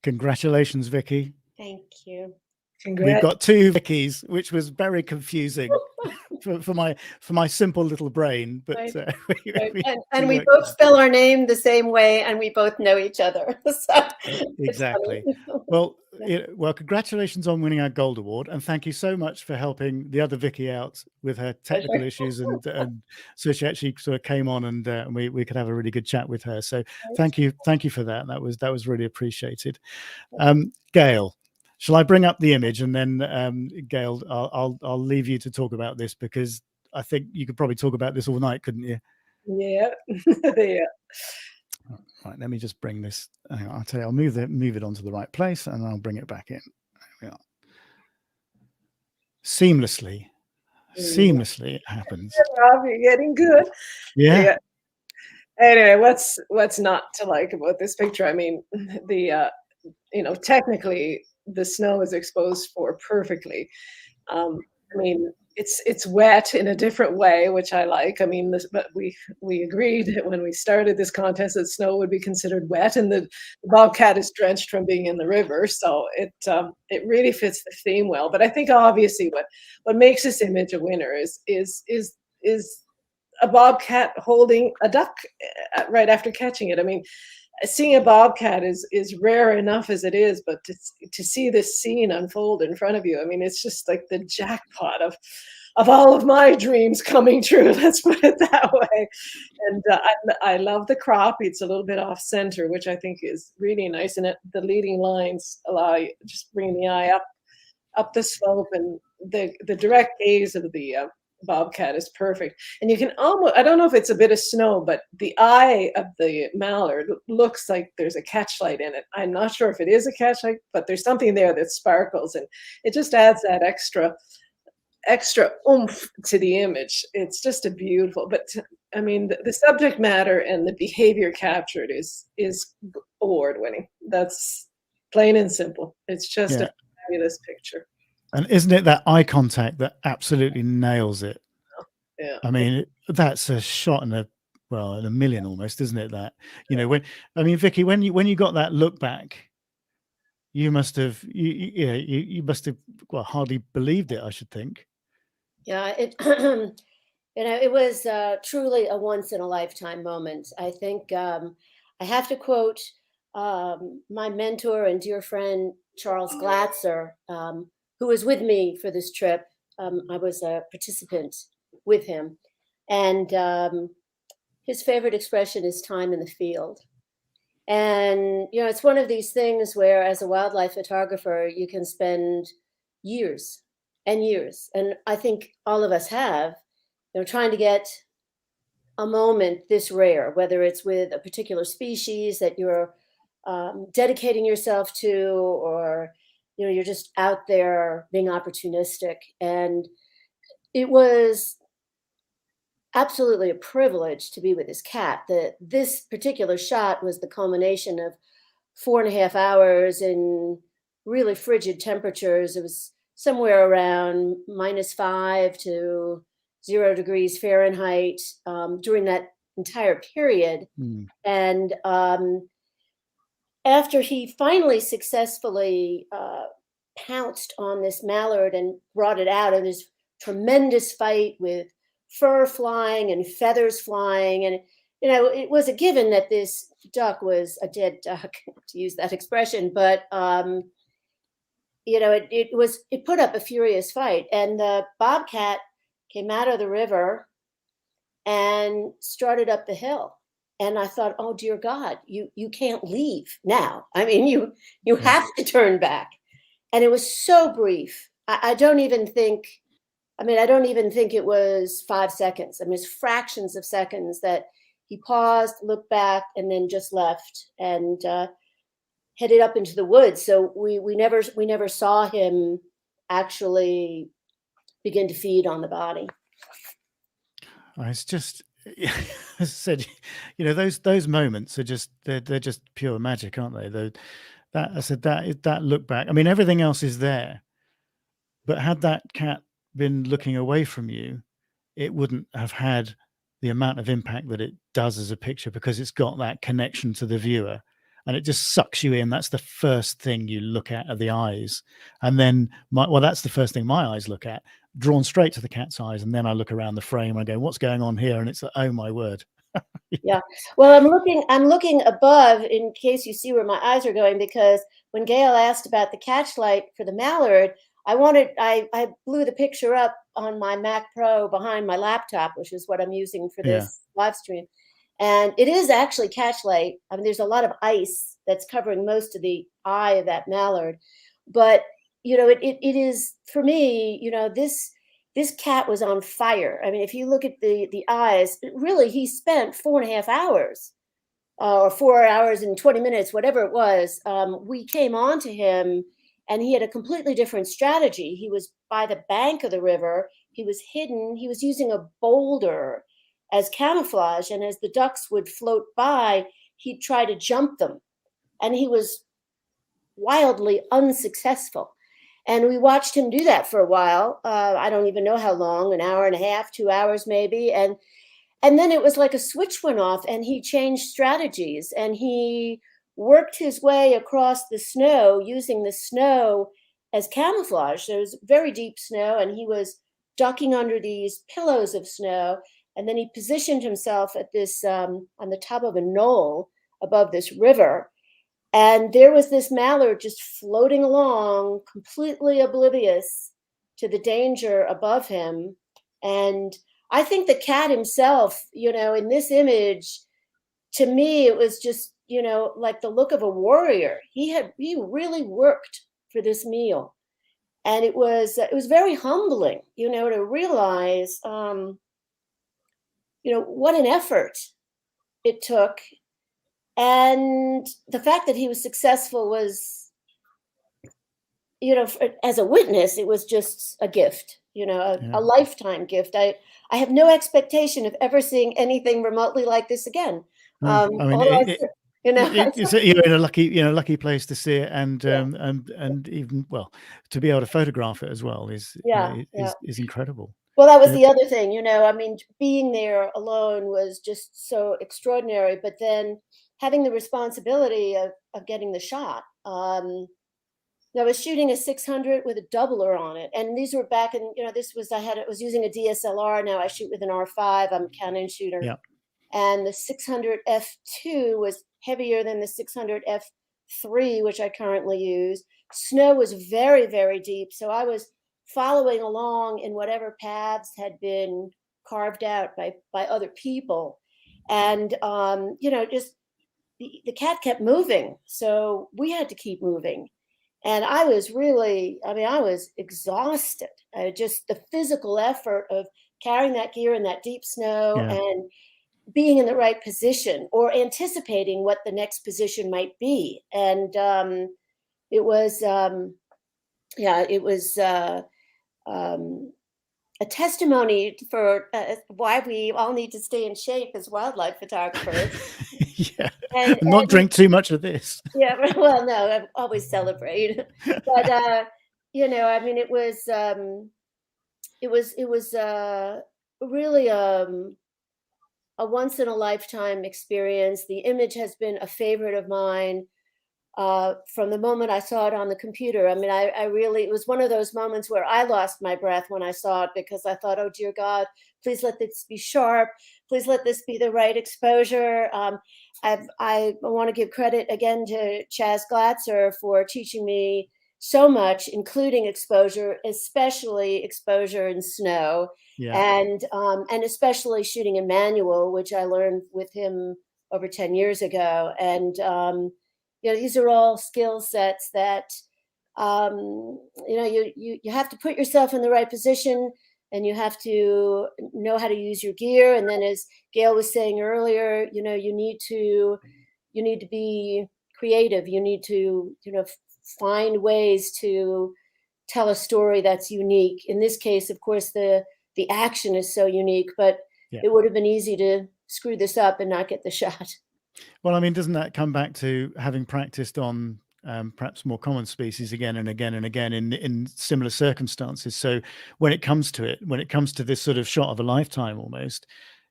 Congratulations, Vicky. Thank you. We've got two Vickies, which was very confusing for my simple little brain. But right. We both spell our name the same way, and we both know each other. So exactly. Well, congratulations on winning our gold award, and thank you so much for helping the other Vicky out with her technical issues, and so she actually sort of came on, and we could have a really good chat with her. So thank you for that. That was really appreciated. Gail, Shall I bring up the image, and then Gail, I'll leave you to talk about this, because I think you could probably talk about this all night, couldn't you? Yeah. Yeah. Right, let me just bring this. Hang on, I'll tell you, I'll move it onto the right place, and I'll bring it back in. There we are. Seamlessly it happens. Rob, you're getting good. Yeah. Anyway, what's not to like about this picture? I mean, the technically the snow is exposed for perfectly. I mean, it's wet in a different way, which I like. I mean, but we agreed when we started this contest that snow would be considered wet, and the bobcat is drenched from being in the river, so it really fits the theme well. But I think obviously what makes this image a winner is a bobcat holding a duck right after catching it. I mean, seeing a bobcat is rare enough as it is, but to see this scene unfold in front of you, I mean, it's just like the jackpot of all of my dreams coming true. Let's put it that way. And I love the crop. It's a little bit off center, which I think is really nice. And the leading lines allow you just bring the eye up the slope, and the direct gaze of the bobcat is perfect. And you can almost, I don't know if it's a bit of snow, but the eye of the mallard looks like there's a catchlight in it. I'm not sure if it is a catchlight, but there's something there that sparkles, and it just adds that extra oomph to the image. It's just a beautiful, but I mean, the subject matter and the behavior captured is award winning. That's plain and simple. It's just a fabulous picture. And isn't it that eye contact that absolutely nails it? Yeah. I mean, that's a shot in a million almost, isn't it? That, Vicky, when you got that look back, you must have you must have hardly believed it, I should think. Yeah, it it was truly a once in a lifetime moment. I think I have to quote my mentor and dear friend Charles Glatzer, who was with me for this trip. I was a participant with him, and his favorite expression is "time in the field." And it's one of these things where, as a wildlife photographer, you can spend years and years, and I think all of us have, trying to get a moment this rare, whether it's with a particular species that you're dedicating yourself to, or you're just out there being opportunistic. And it was absolutely a privilege to be with this cat. This particular shot was the culmination of 4.5 hours in really frigid temperatures. It was somewhere around -5 to 0 degrees Fahrenheit during that entire period. And after he finally successfully pounced on this mallard and brought it out in this tremendous fight with fur flying and feathers flying, and it was a given that this duck was a dead duck, to use that expression, but it put up a furious fight, and the bobcat came out of the river and started up the hill. And I thought, oh dear God, you can't leave now. I mean, you have to turn back. And it was so brief. I don't even think it was 5 seconds. I mean, it's fractions of seconds that he paused, looked back, and then just left and headed up into the woods. So we never saw him actually begin to feed on the body. It's just, as I said, those moments are just they're just pure magic, aren't they? That look back. I mean, everything else is there, but had that cat been looking away from you, it wouldn't have had the amount of impact that it does as a picture, because it's got that connection to the viewer, and it just sucks you in. That's the first thing you look at are the eyes, and then that's the first thing my eyes look at, drawn straight to the cat's eyes, and then I look around the frame and I go, what's going on here? And it's like, oh my word. Yeah. Well, I'm looking above in case you see where my eyes are going, because when Gail asked about the catchlight for the mallard, I blew the picture up on my Mac Pro behind my laptop, which is what I'm using for this live stream. And it is actually catchlight. I mean, there's a lot of ice that's covering most of the eye of that mallard. But, it is, for me, this cat was on fire. I mean, if you look at the eyes, really, he spent 4.5 hours, or 4 hours and 20 minutes, whatever it was. We came on to him, and he had a completely different strategy. He was by the bank of the river. He was hidden. He was using a boulder as camouflage. And as the ducks would float by, he'd try to jump them. And he was wildly unsuccessful. And we watched him do that for a while. I don't even know how long, an hour and a half, 2 hours maybe. And then it was like a switch went off, and he changed strategies, and he worked his way across the snow using the snow as camouflage. There was very deep snow, and he was ducking under these pillows of snow. And then he positioned himself at this, on the top of a knoll above this river. And there was this mallard just floating along, completely oblivious to the danger above him. And I think the cat himself, in this image, to me, it was just, like the look of a warrior. He really worked for this meal. And it was very humbling, to realize, what an effort it took. And the fact that he was successful was, as a witness, it was just a gift, a lifetime gift. I have no expectation of ever seeing anything remotely like this again. I mean, you're in a lucky place to see it, and even, well, to be able to photograph it as well is incredible. Well, that was the other thing, I mean, being there alone was just so extraordinary, but then having the responsibility of getting the shot. I was shooting a 600 with a doubler on it, and these were back in, I was using a DSLR. Now I shoot with an R5. I'm a Canon shooter. Yeah. And the 600 f2 was heavier than the 600 f3, which I currently use. Snow was very, very deep, so I was following along in whatever paths had been carved out by other people. And, just the cat kept moving, so we had to keep moving. And I was exhausted. Just the physical effort of carrying that gear in that deep snow and being in the right position, or anticipating what the next position might be. And it was a testimony for why we all need to stay in shape as wildlife photographers. And not drink too much of this. Yeah, well, no, I always celebrate. But I mean, it was really a once in a lifetime experience. The image has been a favorite of mine from the moment I saw it on the computer. I mean, it was one of those moments where I lost my breath when I saw it, because I thought, oh, dear God, please let this be sharp. Please let this be the right exposure. I want to give credit again to Chaz Glatzer for teaching me so much, including exposure, especially exposure in snow, and especially shooting in manual, which I learned with him over 10 years ago. And these are all skill sets that you have to put yourself in the right position, and you have to know how to use your gear. And then, as Gail was saying earlier, you need to be creative. You need to find ways to tell a story that's unique. In this case, of course, the action is so unique, but it would have been easy to screw this up and not get the shot. Well, I mean, doesn't that come back to having practiced on perhaps more common species again and again and again in similar circumstances? So when it comes to this sort of shot of a lifetime almost,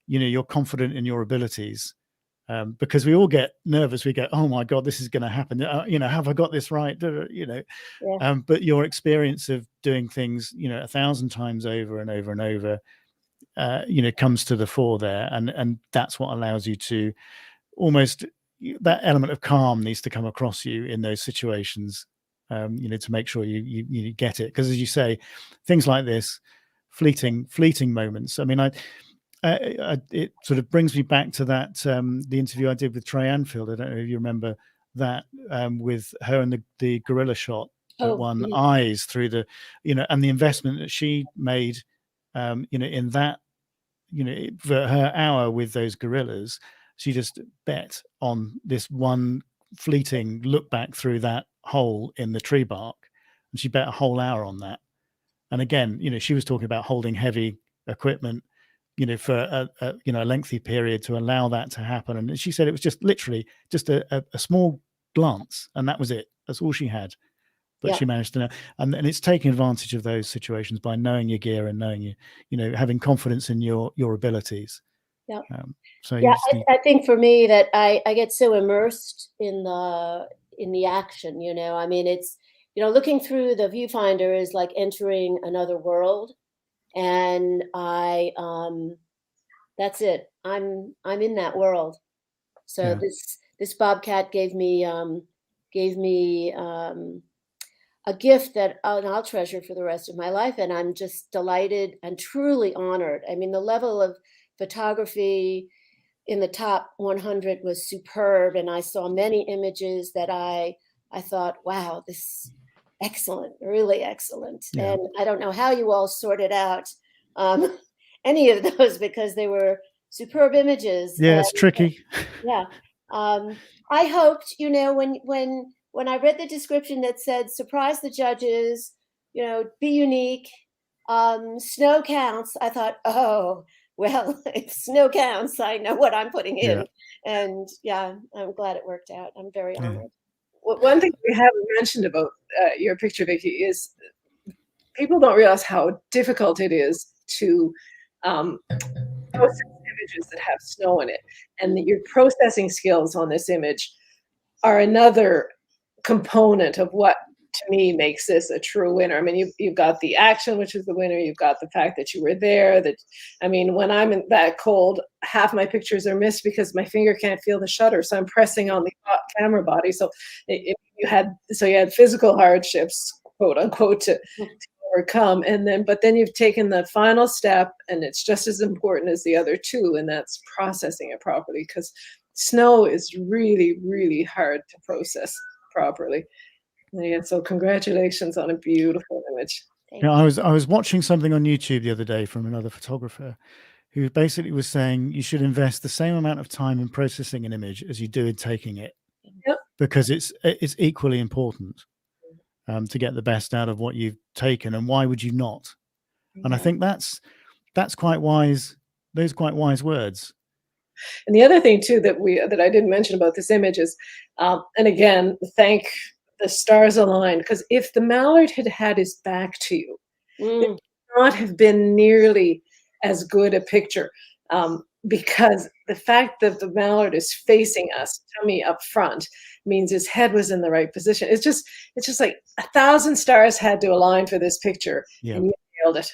you're confident in your abilities, because we all get nervous. We go, oh my God, this is going to happen. Have I got this right? But your experience of doing things, 1,000 times over and over and over, comes to the fore there. And that's what allows you to almost, that element of calm needs to come across you in those situations, to make sure you get it. Because as you say, things like this, fleeting moments. I mean, it sort of brings me back to that, the interview I did with Trey Anfield. I don't know if you remember that, with her and the gorilla shot. Oh, won eyes through the, and the investment that she made, in that, for her hour with those gorillas, she just bet on this one fleeting look back through that hole in the tree bark, and she bet a whole hour on that. And again, she was talking about holding heavy equipment, for a lengthy period to allow that to happen. And she said it was just literally just a small glance, and that was it. That's all she had. But she managed to know, and it's taking advantage of those situations by knowing your gear and knowing having confidence in your abilities. Yeah. So I think for me that I get so immersed in the action. I mean, it's looking through the viewfinder is like entering another world, and that's it. I'm in that world. So this bobcat gave me a gift that I'll treasure for the rest of my life. And I'm just delighted and truly honored. I mean, the level of photography in the top 100 was superb. And I saw many images that I thought, wow, this excellent, really excellent. Yeah. And I don't know how you all sorted out any of those, because they were superb images. Yeah, it's tricky. Yeah. I hoped, when I read the description that said, surprise the judges, be unique, snow counts, I thought, oh, well, if snow counts, I know what I'm putting in. And I'm glad it worked out. I'm very honored. Well, one thing we haven't mentioned about your picture, Vicki, is people don't realize how difficult it is to process images that have snow in it. And your processing skills on this image are another component of what, to me, makes this a true winner. I mean, you've got the action, which is the winner. You've got the fact that you were there. When I'm in that cold, half my pictures are missed because my finger can't feel the shutter, so I'm pressing on the camera body. So you had physical hardships, quote unquote, to overcome, but then you've taken the final step, and it's just as important as the other two, and that's processing it properly, because snow is really, really hard to process properly. Yeah, so congratulations on a beautiful image. I was watching something on YouTube the other day from another photographer who basically was saying you should invest the same amount of time in processing an image as you do in taking it, because it's equally important to get the best out of what you've taken. And why would you not? And I think that's quite wise. Those are quite wise words. And the other thing too that I didn't mention about this image is, and again, thank the stars aligned, because if the mallard had had his back to you, it would not have been nearly as good a picture, because the fact that the mallard is facing us, tummy up front, means his head was in the right position. It's just like 1,000 stars had to align for this picture, and you nailed it.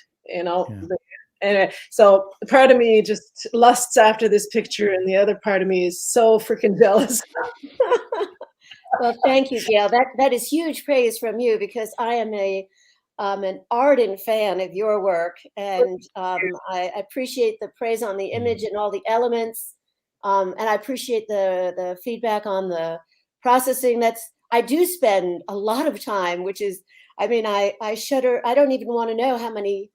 Anyway, so part of me just lusts after this picture, and the other part of me is so freaking jealous. Well, thank you, Gail. That is huge praise from you, because I am an ardent fan of your work, and I appreciate the praise on the image and all the elements, and I appreciate the feedback on the processing. I do spend a lot of time, which is, I shudder. I don't even want to know how many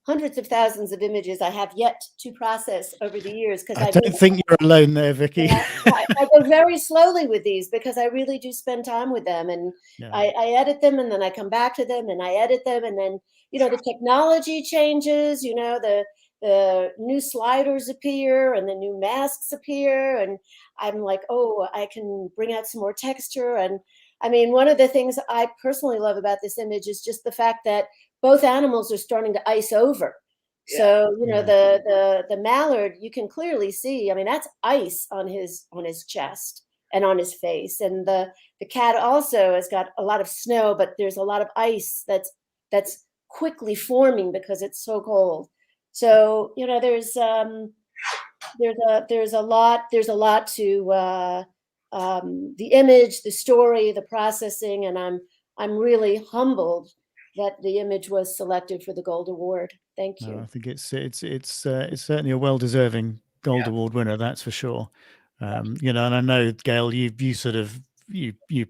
hundreds of thousands of images I have yet to process over the years. Because I don't think you're alone there, Vicki. I go very slowly with these, because I really do spend time with them, and I edit them, and then I come back to them, and I edit them, and then the technology changes. The new sliders appear, and the new masks appear, and I'm like, oh, I can bring out some more texture. And one of the things I personally love about this image is just the fact that both animals are starting to ice over. So, the mallard, you can clearly see, that's ice on his chest and on his face. And the cat also has got a lot of snow, but there's a lot of ice that's quickly forming because it's so cold. So, there's a lot to the image, the story, the processing, and I'm really humbled that the image was selected for the Gold Award. Thank you. I think it's certainly a well-deserving Gold Award winner, that's for sure. And I know, Gail, you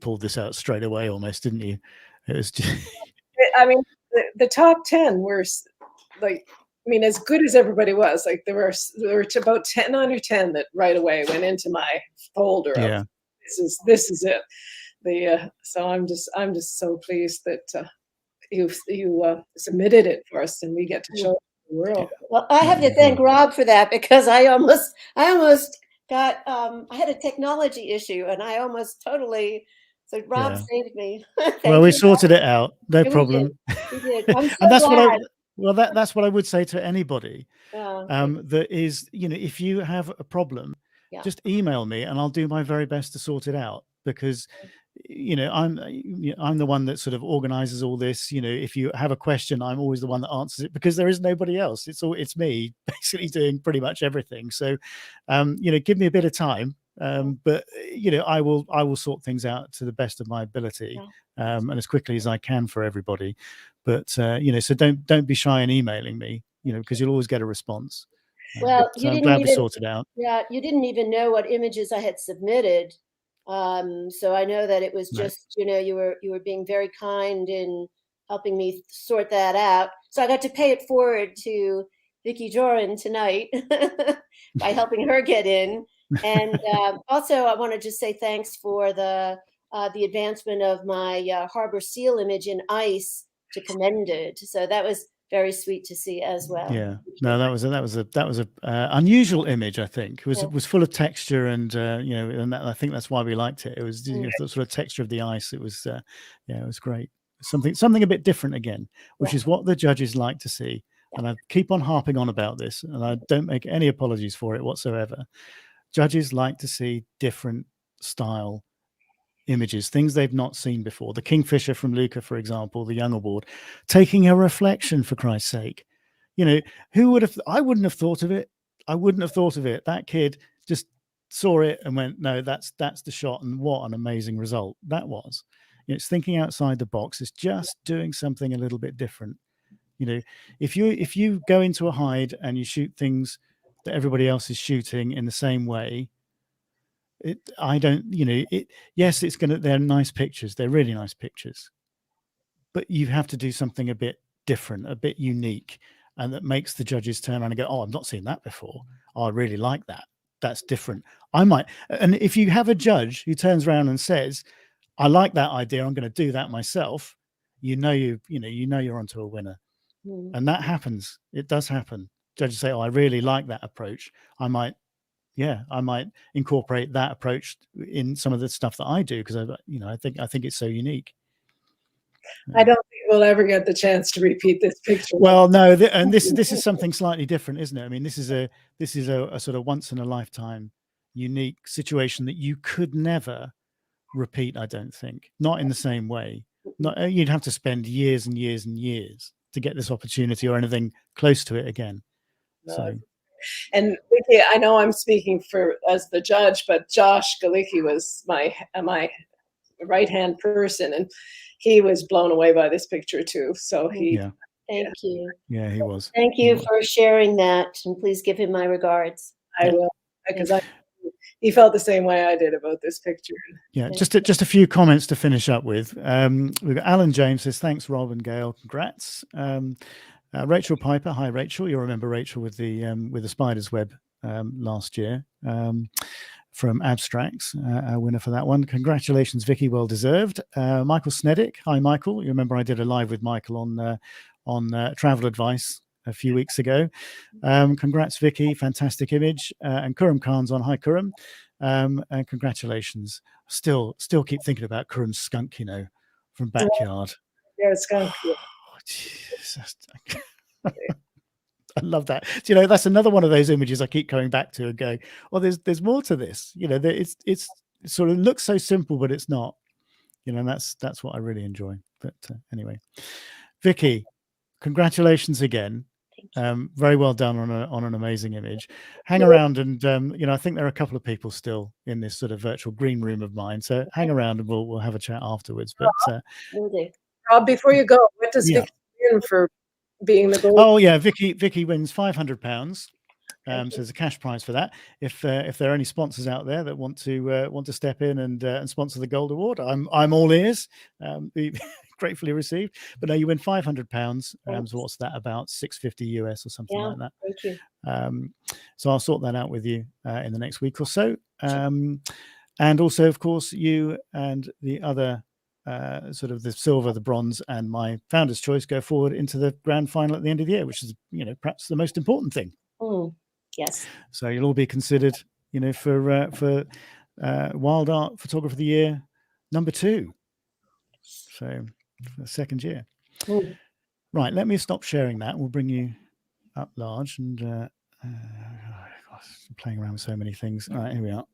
pulled this out straight away almost, didn't you? It was just, I mean, the top 10 were like, I mean, as good as everybody was, like there were about 9 or 10 that right away went into my folder yeah. of this is it. So I'm just so pleased that you submitted it for us and we get to show it to the world. Well, I have to thank Rob for that, because I almost got I had a technology issue and I almost totally, so Rob Yeah. saved me. Well, we you. sorted it out, no Yeah, problem. We did. I'm so And that's glad. that's what I would say to anybody. Yeah. That is, if you have a problem, Yeah. just email me and I'll do my very best to sort it out, because I'm the one that sort of organizes all this. If you have a question, I'm always the one that answers it, because there is nobody else. It's me basically doing pretty much everything. So give me a bit of time, but I will sort things out to the best of my ability, and as quickly as I can for everybody. But so don't be shy in emailing me, because you'll always get a response. Well, So I'm glad we sorted it out. Yeah, you didn't even know what images I had submitted. So I know that it was No. just, you were being very kind in helping me sort that out. So I got to pay it forward to Vicky Joran tonight by helping her get in. And also, I want to just say thanks for the advancement of my harbor seal image in ice to Commended. So that was very sweet to see as well. Yeah, no, that was a unusual image. I think it was full of texture, and I think that's why we liked it. It was the sort of texture of the ice. It was it was great. Something a bit different again, which is what the judges like to see. And I keep on harping on about this, and I don't make any apologies for it whatsoever. Judges like to see different style images, things they've not seen before. The Kingfisher from Luca, for example, the Young Award, taking a reflection, for Christ's sake. Who would have? I wouldn't have thought of it. I wouldn't have thought of it. That kid just saw it and went, no, that's the shot. And what an amazing result that was. It's thinking outside the box. It's just doing something a little bit different. If you go into a hide and you shoot things that everybody else is shooting in the same way, yes, they're nice pictures. They're really nice pictures, but you have to do something a bit different, a bit unique, and that makes the judges turn around and go, oh, I've not seen that before. Oh, I really like that. That's different. And if you have a judge who turns around and says, I like that idea, I'm going to do that myself, you're onto a winner. And that happens. It does happen. Judges say, oh, I really like that approach. I might incorporate that approach in some of the stuff that I do, because I think it's so unique. I don't think we'll ever get the chance to repeat this picture. Well, no, and this is something slightly different, isn't it? I mean, this is a sort of once in a lifetime unique situation that you could never repeat. I don't think, not in the same way. You'd have to spend years and years and years to get this opportunity or anything close to it again. So. And Vicky, I know I'm speaking as the judge, but Josh Galicki was my right-hand person, and he was blown away by this picture too. So Thank you. Yeah, he was. Thank you for sharing that, and please give him my regards. I will, because he felt the same way I did about this picture. Yeah, just a few comments to finish up with. We've got Alan James says, thanks, Rob and Gail. Congrats. Rachel Piper. Hi, Rachel. You'll remember Rachel with the Spider's Web last year from Abstracts, our winner for that one. Congratulations, Vicky. Well deserved. Michael Sneddick. Hi, Michael. You remember I did a live with Michael on travel advice a few weeks ago. Congrats, Vicky. Fantastic image. And Kuram Khan's on. Hi, Kuram. And congratulations. Still keep thinking about Kuram's skunk, from Backyard. Yeah, skunk. Oh, Jesus. I love that. That's another one of those images I keep coming back to and going, well, there's more to this. It's sort of looks so simple, but it's not. And that's what I really enjoy. But anyway, Vicky, congratulations again. Very well done on an amazing image. Hang around, and I think there are a couple of people still in this sort of virtual green room of mine. So hang around, and we'll have a chat afterwards. But Rob, before you go, what does Vicky win for being the gold? Oh yeah, Vicky wins £500. So there's a cash prize for that. If there are any sponsors out there that want to step in and sponsor the Gold Award, I'm all ears. gratefully received. But no, you win £500. Thanks. So what's that, about $650 US or something Yeah, like that? thank you. So I'll sort that out with you in the next week or so. Sure. And also, of course, you and the other sort of the silver, the bronze, and my founder's choice go forward into the grand final at the end of the year, which is, perhaps the most important thing. Yes. So you'll all be considered, for Wild Art Photographer of the Year #2. So for the second year. Right, let me stop sharing that. We'll bring you up large and gosh, I'm playing around with so many things. All right, here we are.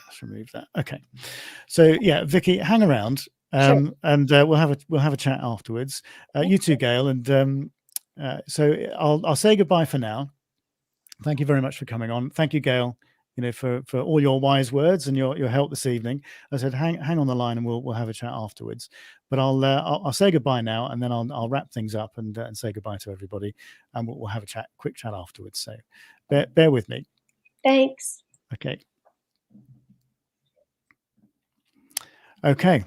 Let's remove that. Okay. So yeah, Vicky, hang around, Sure. and we'll have a chat afterwards. You too, Gail, and so I'll say goodbye for now. Thank you very much for coming on. Thank you, Gail, for all your wise words and your help this evening. I said, hang on the line, and we'll have a chat afterwards. But I'll say goodbye now, and then I'll wrap things up and say goodbye to everybody, and we'll have a quick chat afterwards. So bear with me. Thanks. Okay. Okay.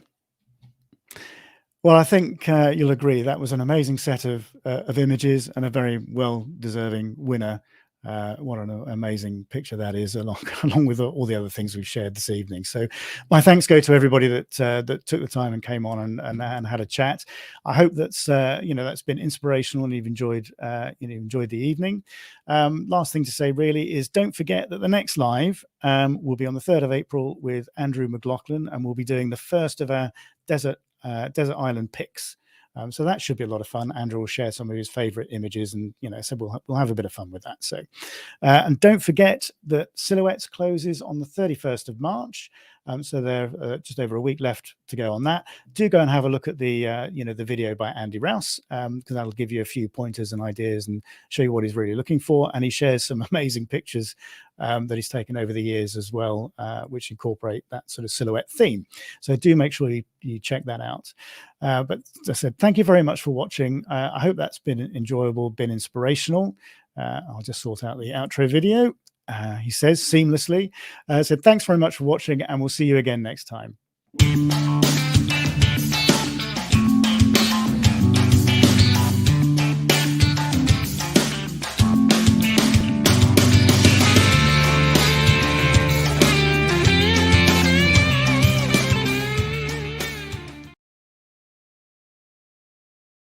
Well, I think you'll agree that was an amazing set of images and a very well-deserving winner. What an amazing picture that is, along with all the other things we've shared this evening. So my thanks go to everybody that took the time and came on and had a chat. I hope that's that's been inspirational and you've enjoyed the evening. Last thing to say really is don't forget that the next live will be on the 3rd of April with Andrew McLaughlin, and we'll be doing the first of our desert island picks. So that should be a lot of fun. Andrew will share some of his favorite images, and so we'll have a bit of fun with that. So and don't forget that Silhouettes closes on the 31st of March. So there just over a week left to go on that. Do go and have a look at the the video by Andy Rouse, because that'll give you a few pointers and ideas and show you what he's really looking for. And he shares some amazing pictures that he's taken over the years as well, which incorporate that sort of silhouette theme. So do make sure you check that out. But as I said, thank you very much for watching. I hope that's been enjoyable, been inspirational. I'll just sort out the outro video. He says seamlessly. So thanks very much for watching, and we'll see you again next time.